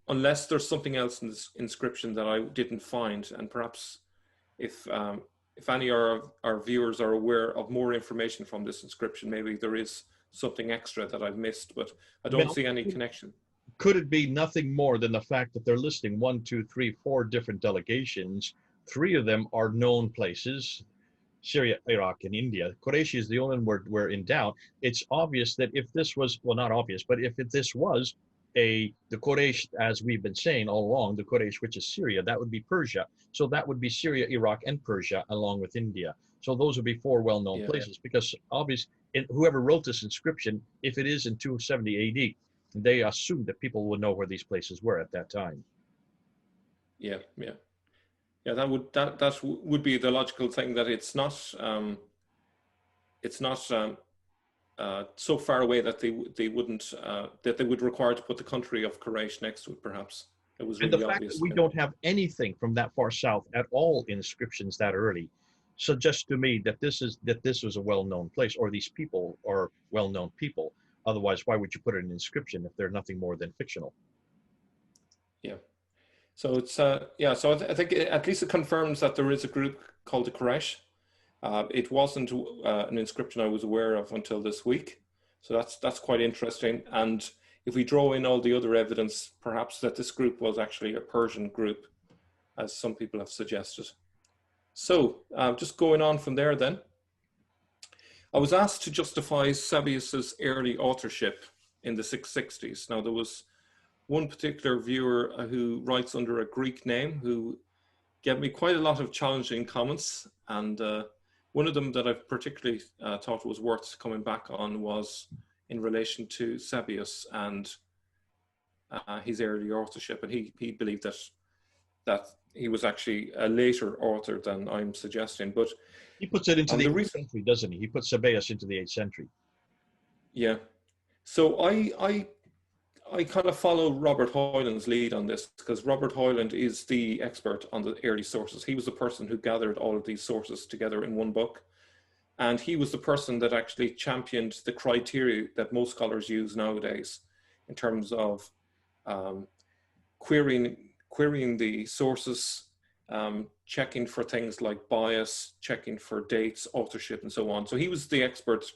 Speaker 2: unless there's something else in this inscription that I didn't find, and perhaps if any of our viewers are aware of more information from this inscription, maybe there is something extra that I've missed, but I don't see any connection.
Speaker 1: Could it be nothing more than the fact that they're listing 1, 2, 3, 4 different delegations? 3 of them are known places: Syria, Iraq, and India. Quraysh is the only one we're in doubt. It's obvious that if this was, well, not obvious, but if this was the Quraysh, as we've been saying all along, the Quraysh, which is Syria, that would be Persia. So that would be Syria, Iraq, and Persia, along with India. So those would be 4 well-known places, because obviously, whoever wrote this inscription, if it is in 270 AD, they assumed that people would know where these places were at that time.
Speaker 2: Yeah. That would be the logical thing, that it's not so far away that they wouldn't that they would require to put the country of Quraysh next to it. Perhaps it was really
Speaker 1: and the
Speaker 2: obvious.
Speaker 1: fact that we don't have anything from that far south at all in inscriptions that early suggests to me that this was a well-known place, or these people are well-known people. Otherwise, why would you put an inscription if they're nothing more than fictional?
Speaker 2: Yeah. So it's so I think at least it confirms that there is a group called the Koresh. It wasn't an inscription I was aware of until this week, so that's quite interesting. And if we draw in all the other evidence, perhaps that this group was actually a Persian group, as some people have suggested. So just going on from there, then I was asked to justify Sebeos's early authorship in the 660s. Now, there was one particular viewer who writes under a Greek name who gave me quite a lot of challenging comments, and One of them that I particularly thought was worth coming back on was in relation to Sebeos and his early authorship, and he believed that he was actually a later author than I'm suggesting. But
Speaker 1: he puts it into the 8th century, doesn't he? He puts Sebeos into the 8th century.
Speaker 2: Yeah. So I kind of follow Robert Hoyland's lead on this, because Robert Hoyland is the expert on the early sources. He was the person who gathered all of these sources together in one book. And he was the person that actually championed the criteria that most scholars use nowadays in terms of querying the sources, checking for things like bias, checking for dates, authorship, and so on. So he was the expert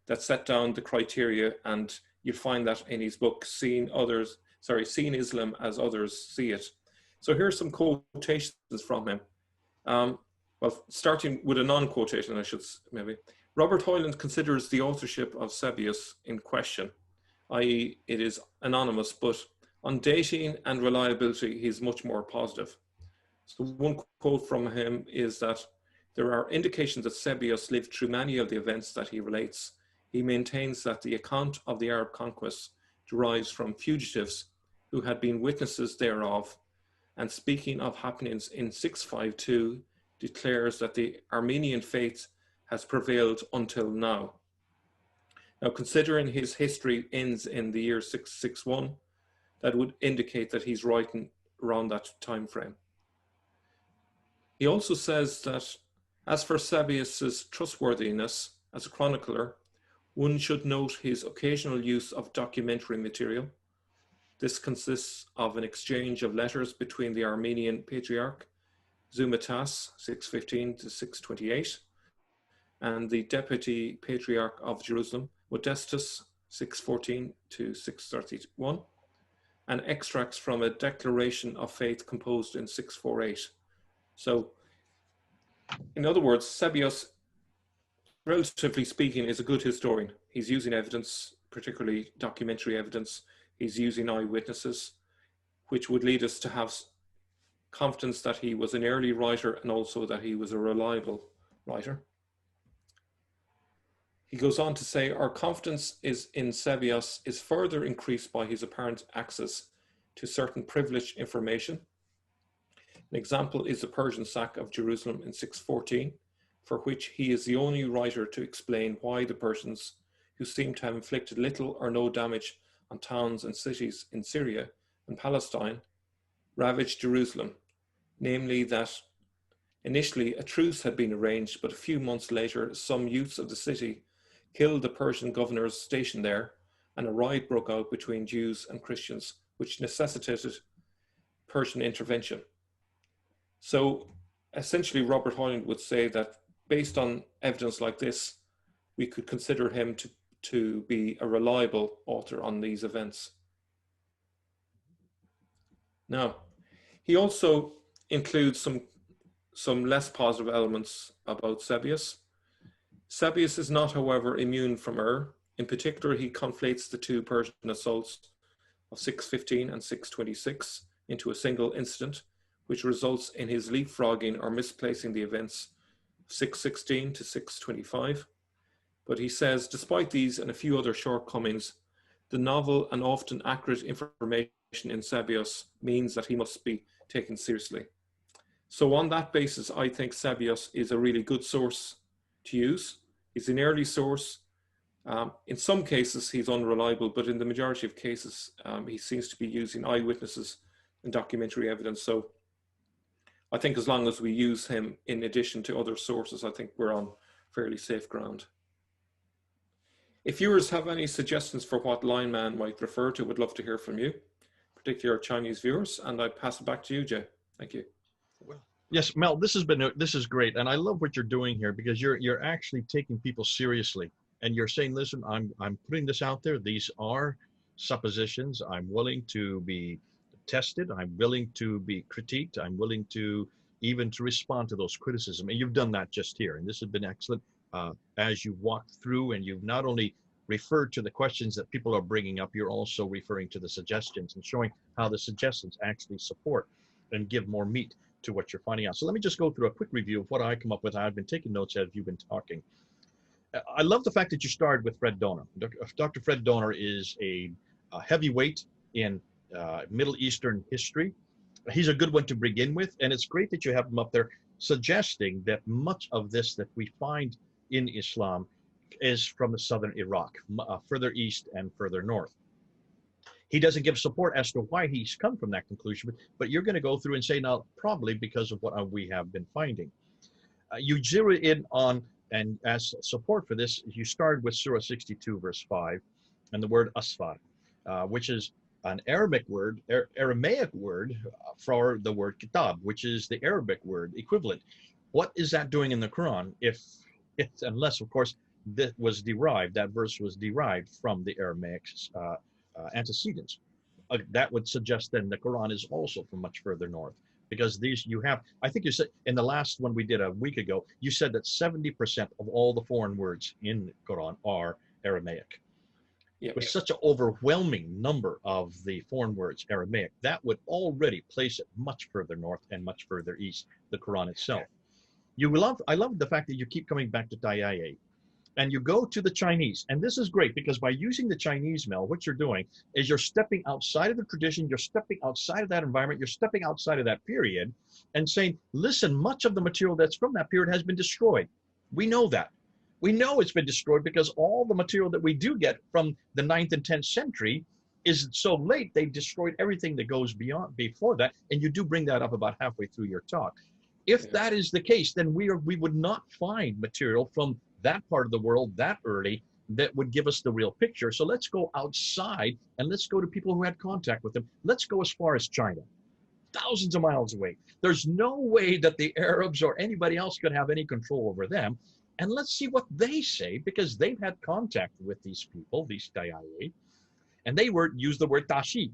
Speaker 2: that set down the criteria, and you find that in his book, Seeing Islam as Others See It. So here's some quotations from him. Well, starting with a non-quotation, I should maybe. Robert Hoyland considers the authorship of Sebeos in question, i.e. it is anonymous, but on dating and reliability, he's much more positive. So one quote from him is that there are indications that Sebeos lived through many of the events that he relates. He maintains that the account of the Arab conquest derives from fugitives who had been witnesses thereof, and speaking of happenings in 652, declares that the Armenian faith has prevailed until now. Now, considering his history ends in the year 661, that would indicate that he's writing around that time frame. He also says that as for Sebeos's trustworthiness as a chronicler, one should note his occasional use of documentary material. This consists of an exchange of letters between the Armenian patriarch Zumatas, 615 to 628, and the deputy patriarch of Jerusalem, Modestus, 614 to 631, and extracts from a declaration of faith composed in 648. So, in other words, Sebeos, relatively speaking, is a good historian. He's using evidence, particularly documentary evidence. He's using eyewitnesses, which would lead us to have confidence that he was an early writer and also that he was a reliable writer. He goes on to say, our confidence in Sebeos is further increased by his apparent access to certain privileged information. An example is the Persian sack of Jerusalem in 614, for which he is the only writer to explain why the Persians, who seem to have inflicted little or no damage on towns and cities in Syria and Palestine, ravaged Jerusalem, namely that initially a truce had been arranged, but a few months later, some youths of the city killed the Persian governors stationed there, and a riot broke out between Jews and Christians, which necessitated Persian intervention. So essentially, Robert Hoyland would say that based on evidence like this, we could consider him to be a reliable author on these events. Now, he also includes some less positive elements about Sebeos. Sebeos is not, however, immune from error. In particular, he conflates the two Persian assaults of 615 and 626 into a single incident, which results in his leapfrogging or misplacing the events of 616 to 625. But he says, despite these and a few other shortcomings, the novel and often accurate information in Sebeos means that he must be taken seriously. So on that basis, I think Sebeos is a really good source to use. He's an early source. In some cases, he's unreliable, but in the majority of cases, he seems to be using eyewitnesses and documentary evidence. So I think as long as we use him in addition to other sources, I think we're on fairly safe ground. If viewers have any suggestions for what line man might refer to, would love to hear from you, particularly our Chinese viewers, and I pass it back to you, Jay. Thank you.
Speaker 1: Well, yes, Mel, this is great, and I love what you're doing here, because you're actually taking people seriously, and you're saying, listen, I'm putting this out there. These are suppositions. I'm willing to be tested. I'm willing to be critiqued. I'm willing to even to respond to those criticisms, and you've done that just here, and this has been excellent. As you walk through, and you've not only referred to the questions that people are bringing up, you're also referring to the suggestions and showing how the suggestions actually support and give more meat to what you're finding out. So let me just go through a quick review of what I come up with. I've been taking notes as you've been talking. I love the fact that you started with Fred Donor. Dr. Fred Donor is a heavyweight in Middle Eastern history. He's a good one to begin with, and it's great that you have him up there suggesting that much of this that we find in Islam is from the southern Iraq, further east and further north. He doesn't give support as to why he's come from that conclusion, but you're going to go through and say, now, probably because of what we have been finding. You zero in on, and as support for this, you started with Surah 62, verse 5, and the word Asfar, which is an Aramaic word for the word kitab, which is the Arabic word equivalent. What is that doing in the Quran? Unless, of course, that verse was derived from the Aramaic antecedents. That would suggest then the Quran is also from much further north, because these you have, I think you said in the last one we did a week ago, you said that 70% of all the foreign words in the Quran are Aramaic. With such an overwhelming number of the foreign words Aramaic, that would already place it much further north and much further east, the Quran itself. I love the fact that you keep coming back to Daiya. And you go to the Chinese, and this is great because by using the Chinese, Mel, what you're doing is you're stepping outside of the tradition, you're stepping outside of that environment, you're stepping outside of that period and saying, listen, much of the material that's from that period has been destroyed. We know that. We know it's been destroyed because all the material that we do get from the 9th and 10th century is so late, they've destroyed everything that goes before that, and you do bring that up about halfway through your talk. If that is the case, then we would not find material from that part of the world that early that would give us the real picture. So let's go outside and let's go to people who had contact with them. Let's go as far as China, thousands of miles away. There's no way that the Arabs or anybody else could have any control over them. And let's see what they say, because they've had contact with these people, these Daiya, and they use the word tashi.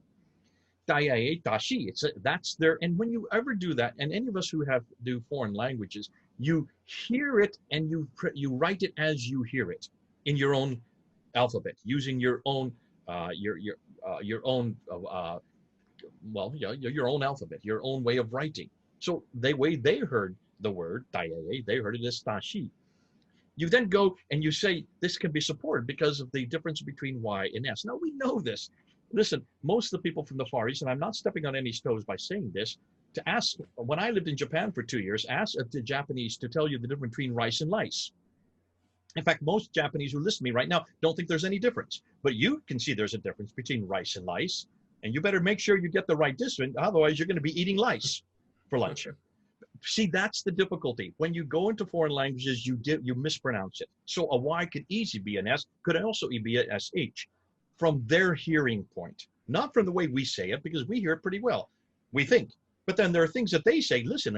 Speaker 1: Daiya, tashi, that's their, and when you ever do that, and any of us who do foreign languages, you hear it and you write it as you hear it in your own alphabet, using your own your own alphabet, your own way of writing. So the way they heard the word Daiya, they heard it as tashi. You then go and you say this can be supported because of the difference between Y and S. Now we know this. Listen, most of the people from the Far East, and I'm not stepping on any toes by saying this, to ask, when I lived in Japan for 2 years, ask the Japanese to tell you the difference between rice and lice. In fact, most Japanese who listen to me right now don't think there's any difference. But you can see there's a difference between rice and lice, and you better make sure you get the right distance, otherwise you're going to be eating lice for lunch. See, that's the difficulty. When you go into foreign languages, you mispronounce it. So a Y could easily be an S, could also be a SH, from their hearing point, not from the way we say it, because we hear it pretty well, we think. But then there are things that they say, listen,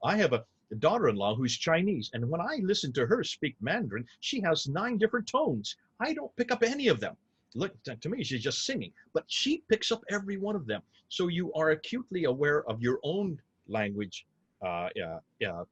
Speaker 1: I have a daughter-in-law who's Chinese, and when I listen to her speak Mandarin, she has 9 different tones. I don't pick up any of them. Look, to me, she's just singing, but she picks up every one of them. So you are acutely aware of your own language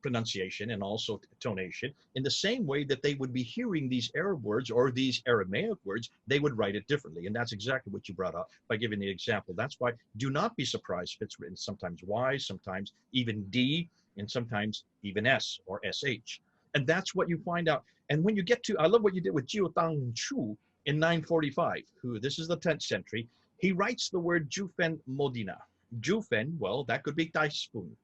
Speaker 1: pronunciation and also tonation in the same way that they would be hearing these Arab words or these Aramaic words, they would write it differently. And that's exactly what you brought up by giving the example. That's why do not be surprised if it's written sometimes Y, sometimes even D, and sometimes even S or SH. And that's what you find out. And when you get to, I love what you did with Jiu Tang Chu in 945, this is the 10th century. He writes the word Jufen Modina. Jufen, well, that could be teaspoon.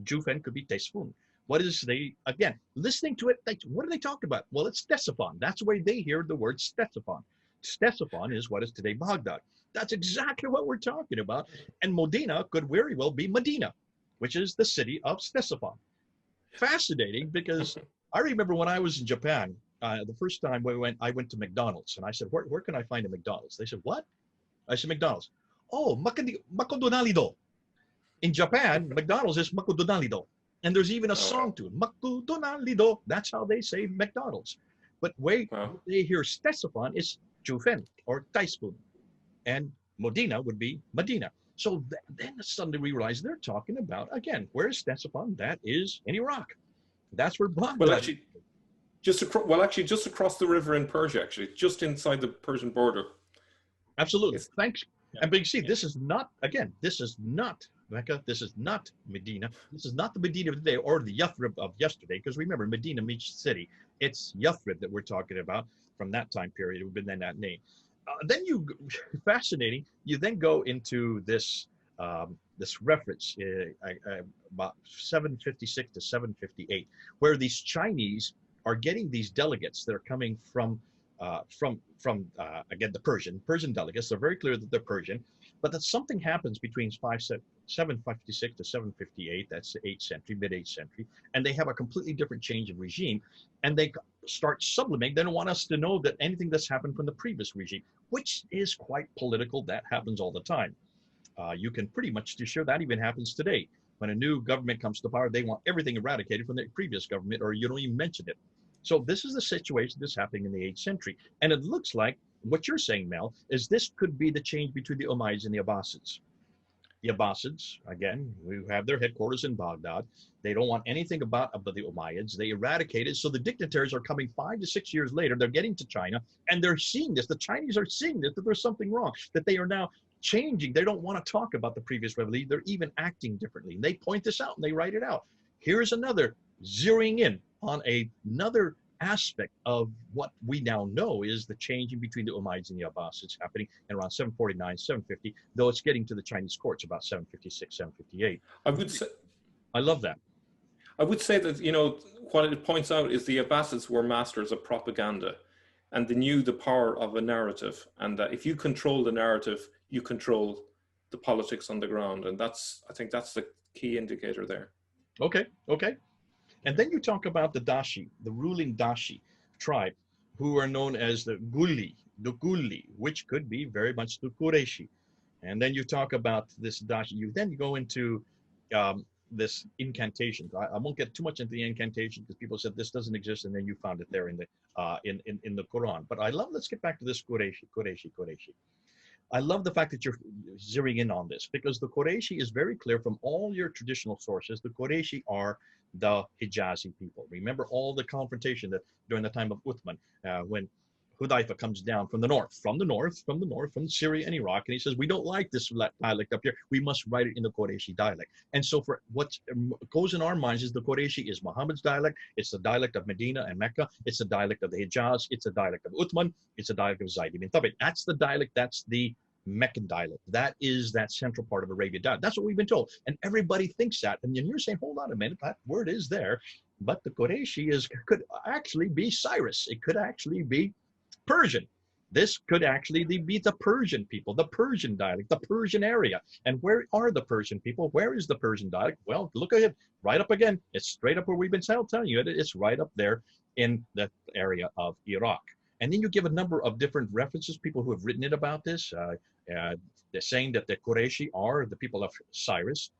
Speaker 1: Jufen could be teaspoon. What is again, listening to it, what are they talking about? Well, it's Ctesiphon. That's the way they hear the word Ctesiphon. Ctesiphon is what is today Baghdad. That's exactly what we're talking about. And Modena could very well be Medina, which is the city of Ctesiphon. Fascinating, because I remember when I was in Japan, the first time I went to McDonald's, and I said, where can I find a McDonald's? They said, what? I said, McDonald's. Oh, Makodonalido. In Japan, McDonald's is Makodonalido. And there's even a song to it, Makodonalido. That's how they say McDonald's. But they hear Ctesiphon is Jufen or teaspoon. And Modena would be Medina. So then suddenly we realize they're talking about, again, where's Ctesiphon? That is in Iraq. That's where Baghdad.
Speaker 2: Well, actually, just across the river in Persia, just inside the Persian border.
Speaker 1: Absolutely. Thanks. And but you see, this is not Mecca. This is not Medina. This is not the Medina of today or the Yathrib of yesterday, because remember, Medina means city. It's Yathrib that we're talking about from that time period. It would have been that name. Then fascinating, you then go into this this reference about 756 to 758, where these Chinese are getting these delegates that are coming from again, the Persian delegates. They're very clear that they're Persian, but that something happens between 756 to 758, that's the 8th century, mid-8th century, and they have a completely different change of regime, and they start sublimating. They don't want us to know that anything that's happened from the previous regime, which is quite political. That happens all the time. You can pretty much be sure that even happens today. When a new government comes to power, they want everything eradicated from the previous government, or you don't even mention it. So this is the situation that's happening in the 8th century. And it looks like what you're saying, Mel, is this could be the change between the Umayyads and the Abbasids. The Abbasids, again, who have their headquarters in Baghdad, they don't want anything about the Umayyads. They eradicated. So the dignitaries are coming 5 to 6 years later. They're getting to China, and they're seeing this. The Chinese are seeing this, that there's something wrong, that they are now changing. They don't want to talk about the previous revolution. They're even acting differently. And they point this out, and they write it out. Here's another zeroing in on another aspect of what we now know is the changing between the Umayyads and the Abbasids happening in around 749, 750, though it's getting to the Chinese courts about 756, 758.
Speaker 2: I would say,
Speaker 1: I love that.
Speaker 2: I would say that, you know, what it points out is the Abbasids were masters of propaganda, and they knew the power of a narrative, and that if you control the narrative, you control the politics on the ground. And that's, I think that's the key indicator there.
Speaker 1: Okay, okay. And then you talk about the Dashi, the ruling Dashi tribe, who are known as the Gulli, which could be very much the Qureshi. And then you talk about this Dashi. You then go into this incantation. I won't get too much into the incantation because people said this doesn't exist, and then you found it there in the Quran. But let's get back to this Qureshi. I love the fact that you're zeroing in on this, because the Qureshi is very clear from all your traditional sources. The Qureshi are the Hijazi people. Remember all the confrontation that during the time of Uthman, when Hudayfa comes down from Syria and Iraq, and he says, we don't like this dialect up here. We must write it in the Qureshi dialect. And so for what goes in our minds is the Qureshi is Muhammad's dialect. It's the dialect of Medina and Mecca. It's the dialect of the Hijaz. It's the dialect of Uthman. It's the dialect of Zayd ibn Thabit. That's the dialect. That's the Meccan dialect. That is that central part of Arabia dialect. That's what we've been told. And everybody thinks that. And then you're saying, hold on a minute, that word is there. But the Qureshi could actually be Cyrus. It could actually be Persian. This could actually be the Persian people, the Persian dialect, the Persian area. And where are the Persian people? Where is the Persian dialect? Well, look at it, right up again. It's straight up where we've been telling you. It's right up there in the area of Iraq. And then you give a number of different references, people who have written it about this. They're saying that the Qureshi are the people of Cyrus.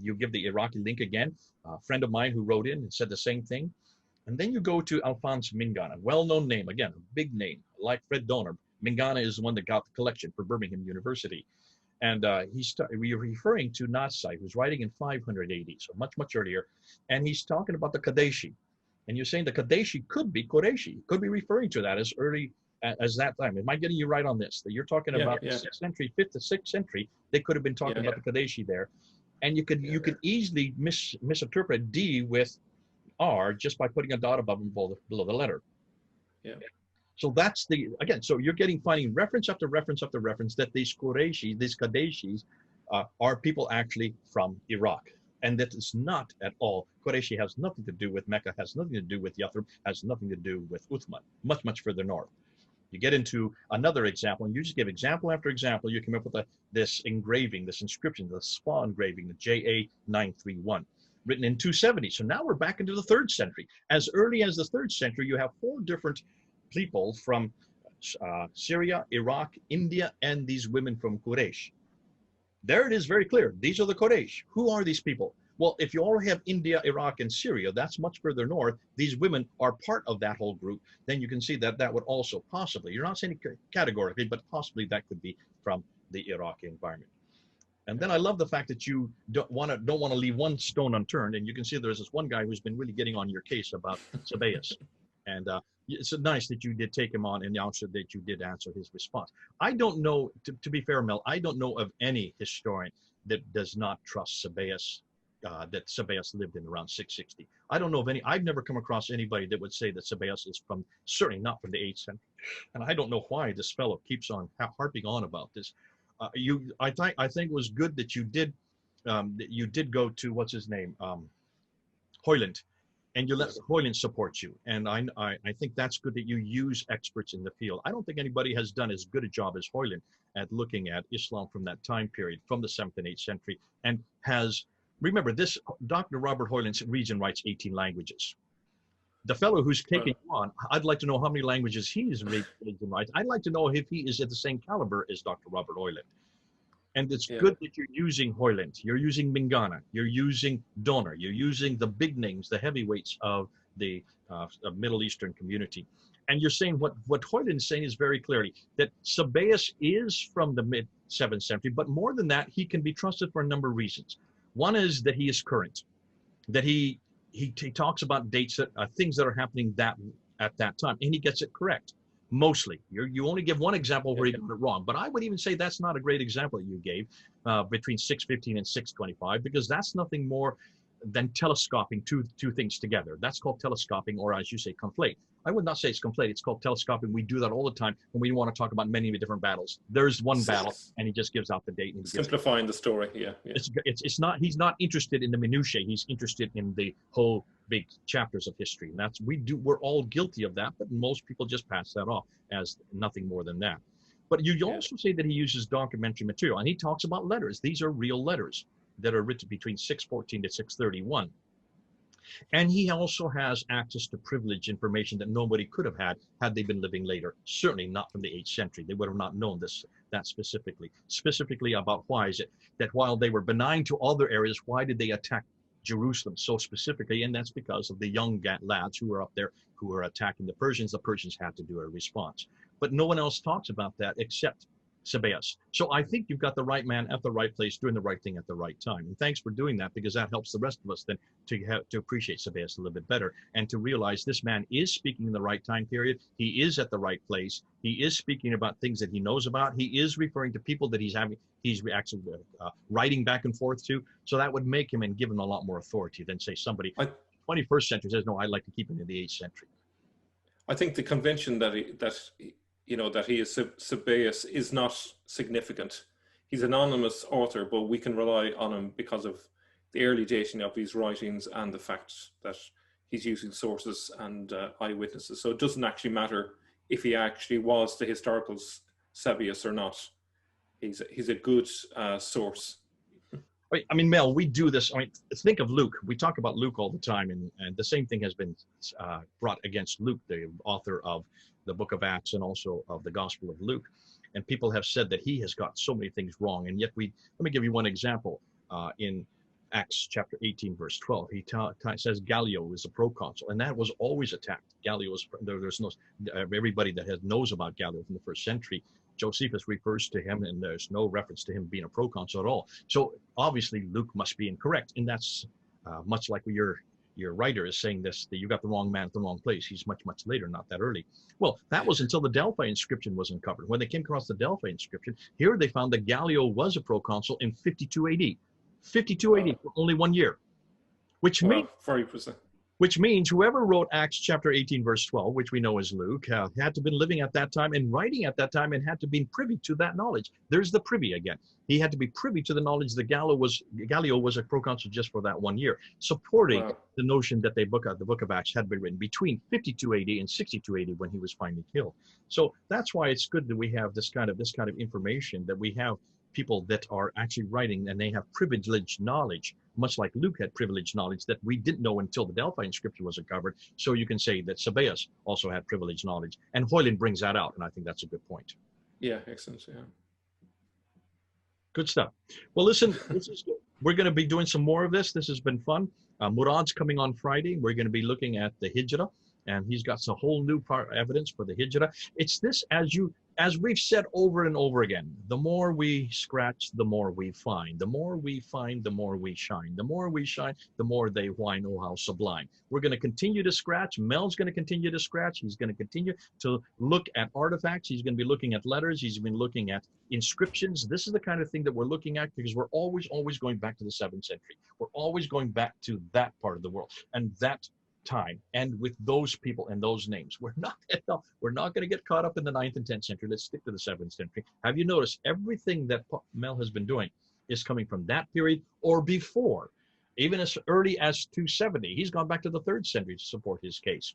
Speaker 1: You give the Iraqi link again. A friend of mine who wrote in and said the same thing. And then you go to Alphonse Mingana, well-known name, again, a big name, like Fred Donner. Mingana is the one that got the collection for Birmingham University. And we're referring to Narsay, who's writing in 500 AD, so much, much earlier. And he's talking about the Qadeshi. And you're saying the Qadeshi could be Qureshi, could be referring to that as early as that time. Am I getting you right on this? That you're talking about the 6th century, 5th to 6th century, they could have been talking about the Qadeshi there. And you could easily misinterpret D with R just by putting a dot above and below the letter.
Speaker 2: Yeah.
Speaker 1: So that's so you're finding reference after reference after reference that these Quraishi, these Qadeshis, are people actually from Iraq. And that is not at all, Quraishi has nothing to do with Mecca, has nothing to do with Yathrib, has nothing to do with Uthman, much, much further north. You get into another example, and you just give example after example, you come up with this engraving, this inscription, the Spa engraving, the JA931, written in 270. So now we're back into the 3rd century. As early as the 3rd century, you have 4 different people from Syria, Iraq, India, and these women from Koresh. There it is, very clear. These are the Quraysh. Who are these people? Well, if you already have India, Iraq, and Syria, that's much further north. These women are part of that whole group. Then you can see that that would also possibly, you're not saying categorically, but possibly that could be from the Iraqi environment. And then I love the fact that you don't want to leave one stone unturned. And you can see there's this one guy who's been really getting on your case about Sebeos. And it's nice that you did take him on, and also that you did answer his response. I don't know, to be fair, Mel, I don't know of any historian that does not trust Sebeos, that Sebeos lived in around 660. I don't know of any, I've never come across anybody that would say that Sebeos is from, certainly not from the 8th century. And I don't know why this fellow keeps on harping on about this. I think it was good that you did go to, what's his name, Hoyland, and you let Hoyland support you. And I think that's good that you use experts in the field. I don't think anybody has done as good a job as Hoyland at looking at Islam from that time period, from the 7th and 8th century, and has, remember this, Dr. Robert Hoyland's region writes 18 languages. The fellow who's taking you on, I'd like to know how many languages he is region writes. I'd like to know if he is at the same caliber as Dr. Robert Hoyland. And it's good that you're using Hoyland, you're using Mingana, you're using Donner, you're using the big names, the heavyweights of the Middle Eastern community. And you're saying what Hoyland is saying is very clearly that Sebeos is from the mid-7th century, but more than that, he can be trusted for a number of reasons. One is that he is current, that he talks about dates, that things that are happening at that time, and he gets it correct. Mostly. You only give one example where he got it wrong, but I would even say that's not a great example you gave between 615 and 625, because that's nothing more than telescoping two things together. That's called telescoping, or as you say, conflate. I would not say it's conflate, it's called telescoping. We do that all the time when we want to talk about many different battles. There's one battle, and he just gives out the date. And
Speaker 2: simplifying the story,
Speaker 1: It's not, he's not interested in the minutiae, he's interested in the whole big chapters of history. And that's, we're all guilty of that, but most people just pass that off as nothing more than that. But you also say that he uses documentary material, and he talks about letters. These are real letters that are written between 614 to 631. And he also has access to privileged information that nobody could have had they been living later. Certainly not from the 8th century. They would have not known that specifically about why is it that while they were benign to other areas, why did they attack Jerusalem so specifically? And that's because of the young lads who were up there who were attacking the Persians. The Persians had to do a response. But no one else talks about that except Sebeos. So I think you've got the right man at the right place doing the right thing at the right time. And thanks for doing that, because that helps the rest of us then to appreciate Sebeos a little bit better and to realize this man is speaking in the right time period. He is at the right place. He is speaking about things that he knows about. He is referring to people that he's actually writing back and forth to. So that would make him and give him a lot more authority than say somebody 21st century says, no, I'd like to keep it in the 8th century.
Speaker 2: I think the convention that he is Sebeos is not significant. He's an anonymous author, but we can rely on him because of the early dating of his writings and the fact that he's using sources and eyewitnesses. So it doesn't actually matter if he actually was the historical Sebeos or not. He's a good source.
Speaker 1: I mean, Mel, we do this. I mean, think of Luke. We talk about Luke all the time, and the same thing has been brought against Luke, the author of the book of Acts and also of the Gospel of Luke. And people have said that he has got so many things wrong. And yet let me give you one example. In Acts chapter 18, verse 12, he says Gallio is a proconsul, and that was always attacked. Gallio was, there's no, everybody that knows about Gallio from the 1st century, Josephus refers to him, and there's no reference to him being a proconsul at all. So obviously Luke must be incorrect. And that's much like your writer is saying this, that you got the wrong man at the wrong place. He's much later, not that early. Well, that was until the Delphi inscription was uncovered. When they came across the Delphi inscription, here they found that Gallio was a proconsul in 52 AD. 52 AD for only 1 year, which means 40%. Which means whoever wrote Acts chapter 18, verse 12, which we know as Luke, had to have been living at that time and writing at that time and had to be privy to that knowledge. There's the privy again. He had to be privy to the knowledge that Gallio was a proconsul just for that 1 year, supporting the notion that the book of Acts had been written between 52 AD and 62 AD when he was finally killed. So that's why it's good that we have this kind of information, that we have people that are actually writing and they have privileged knowledge, much like Luke had privileged knowledge that we didn't know until the Delphi inscription was uncovered. So you can say that Sebeos also had privileged knowledge, and Hoyland brings that out, and I think that's a good point.
Speaker 2: Yeah, excellent. Yeah.
Speaker 1: Good stuff. Well, listen, we're going to be doing some more of this. This has been fun. Murad's coming on Friday. We're going to be looking at the Hijra, and he's got some whole new evidence for the Hijra. It's this, as you as we've said over and over again, the more we scratch, the more we find. The more we find, the more we shine. The more we shine, the more they whine, oh, how sublime. We're going to continue to scratch. Mel's going to continue to scratch. He's going to continue to look at artifacts. He's going to be looking at letters. He's been looking at inscriptions. This is the kind of thing that we're looking at because we're always going back to the 7th century. We're always going back to that part of the world and that time and with those people and those names. We're not going to get caught up in the 9th and 10th century. Let's stick to the 7th century. Have you noticed everything that Mel has been doing is coming from that period or before, even as early as 270. He's gone back to the 3rd century to support his case.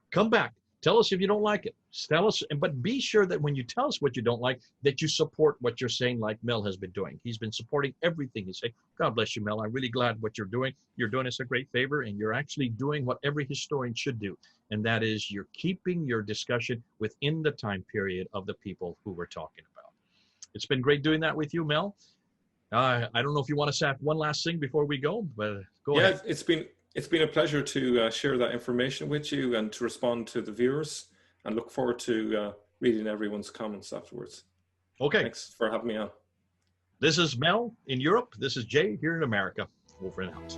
Speaker 1: Come back. Tell us if you don't like it. Tell us, but be sure that when you tell us what you don't like, that you support what you're saying like Mel has been doing. He's been supporting everything he's saying. God bless you, Mel. I'm really glad what you're doing. You're doing us a great favor, and you're actually doing what every historian should do, and that is you're keeping your discussion within the time period of the people who we're talking about. It's been great doing that with you, Mel. I don't know if you want to say one last thing before we go, but go ahead.
Speaker 2: Yeah, it's been a pleasure to share that information with you and to respond to the viewers, and look forward to reading everyone's comments afterwards.
Speaker 1: Okay.
Speaker 2: Thanks for having me on.
Speaker 1: This is Mel in Europe. This is Jay here in America. Over and out.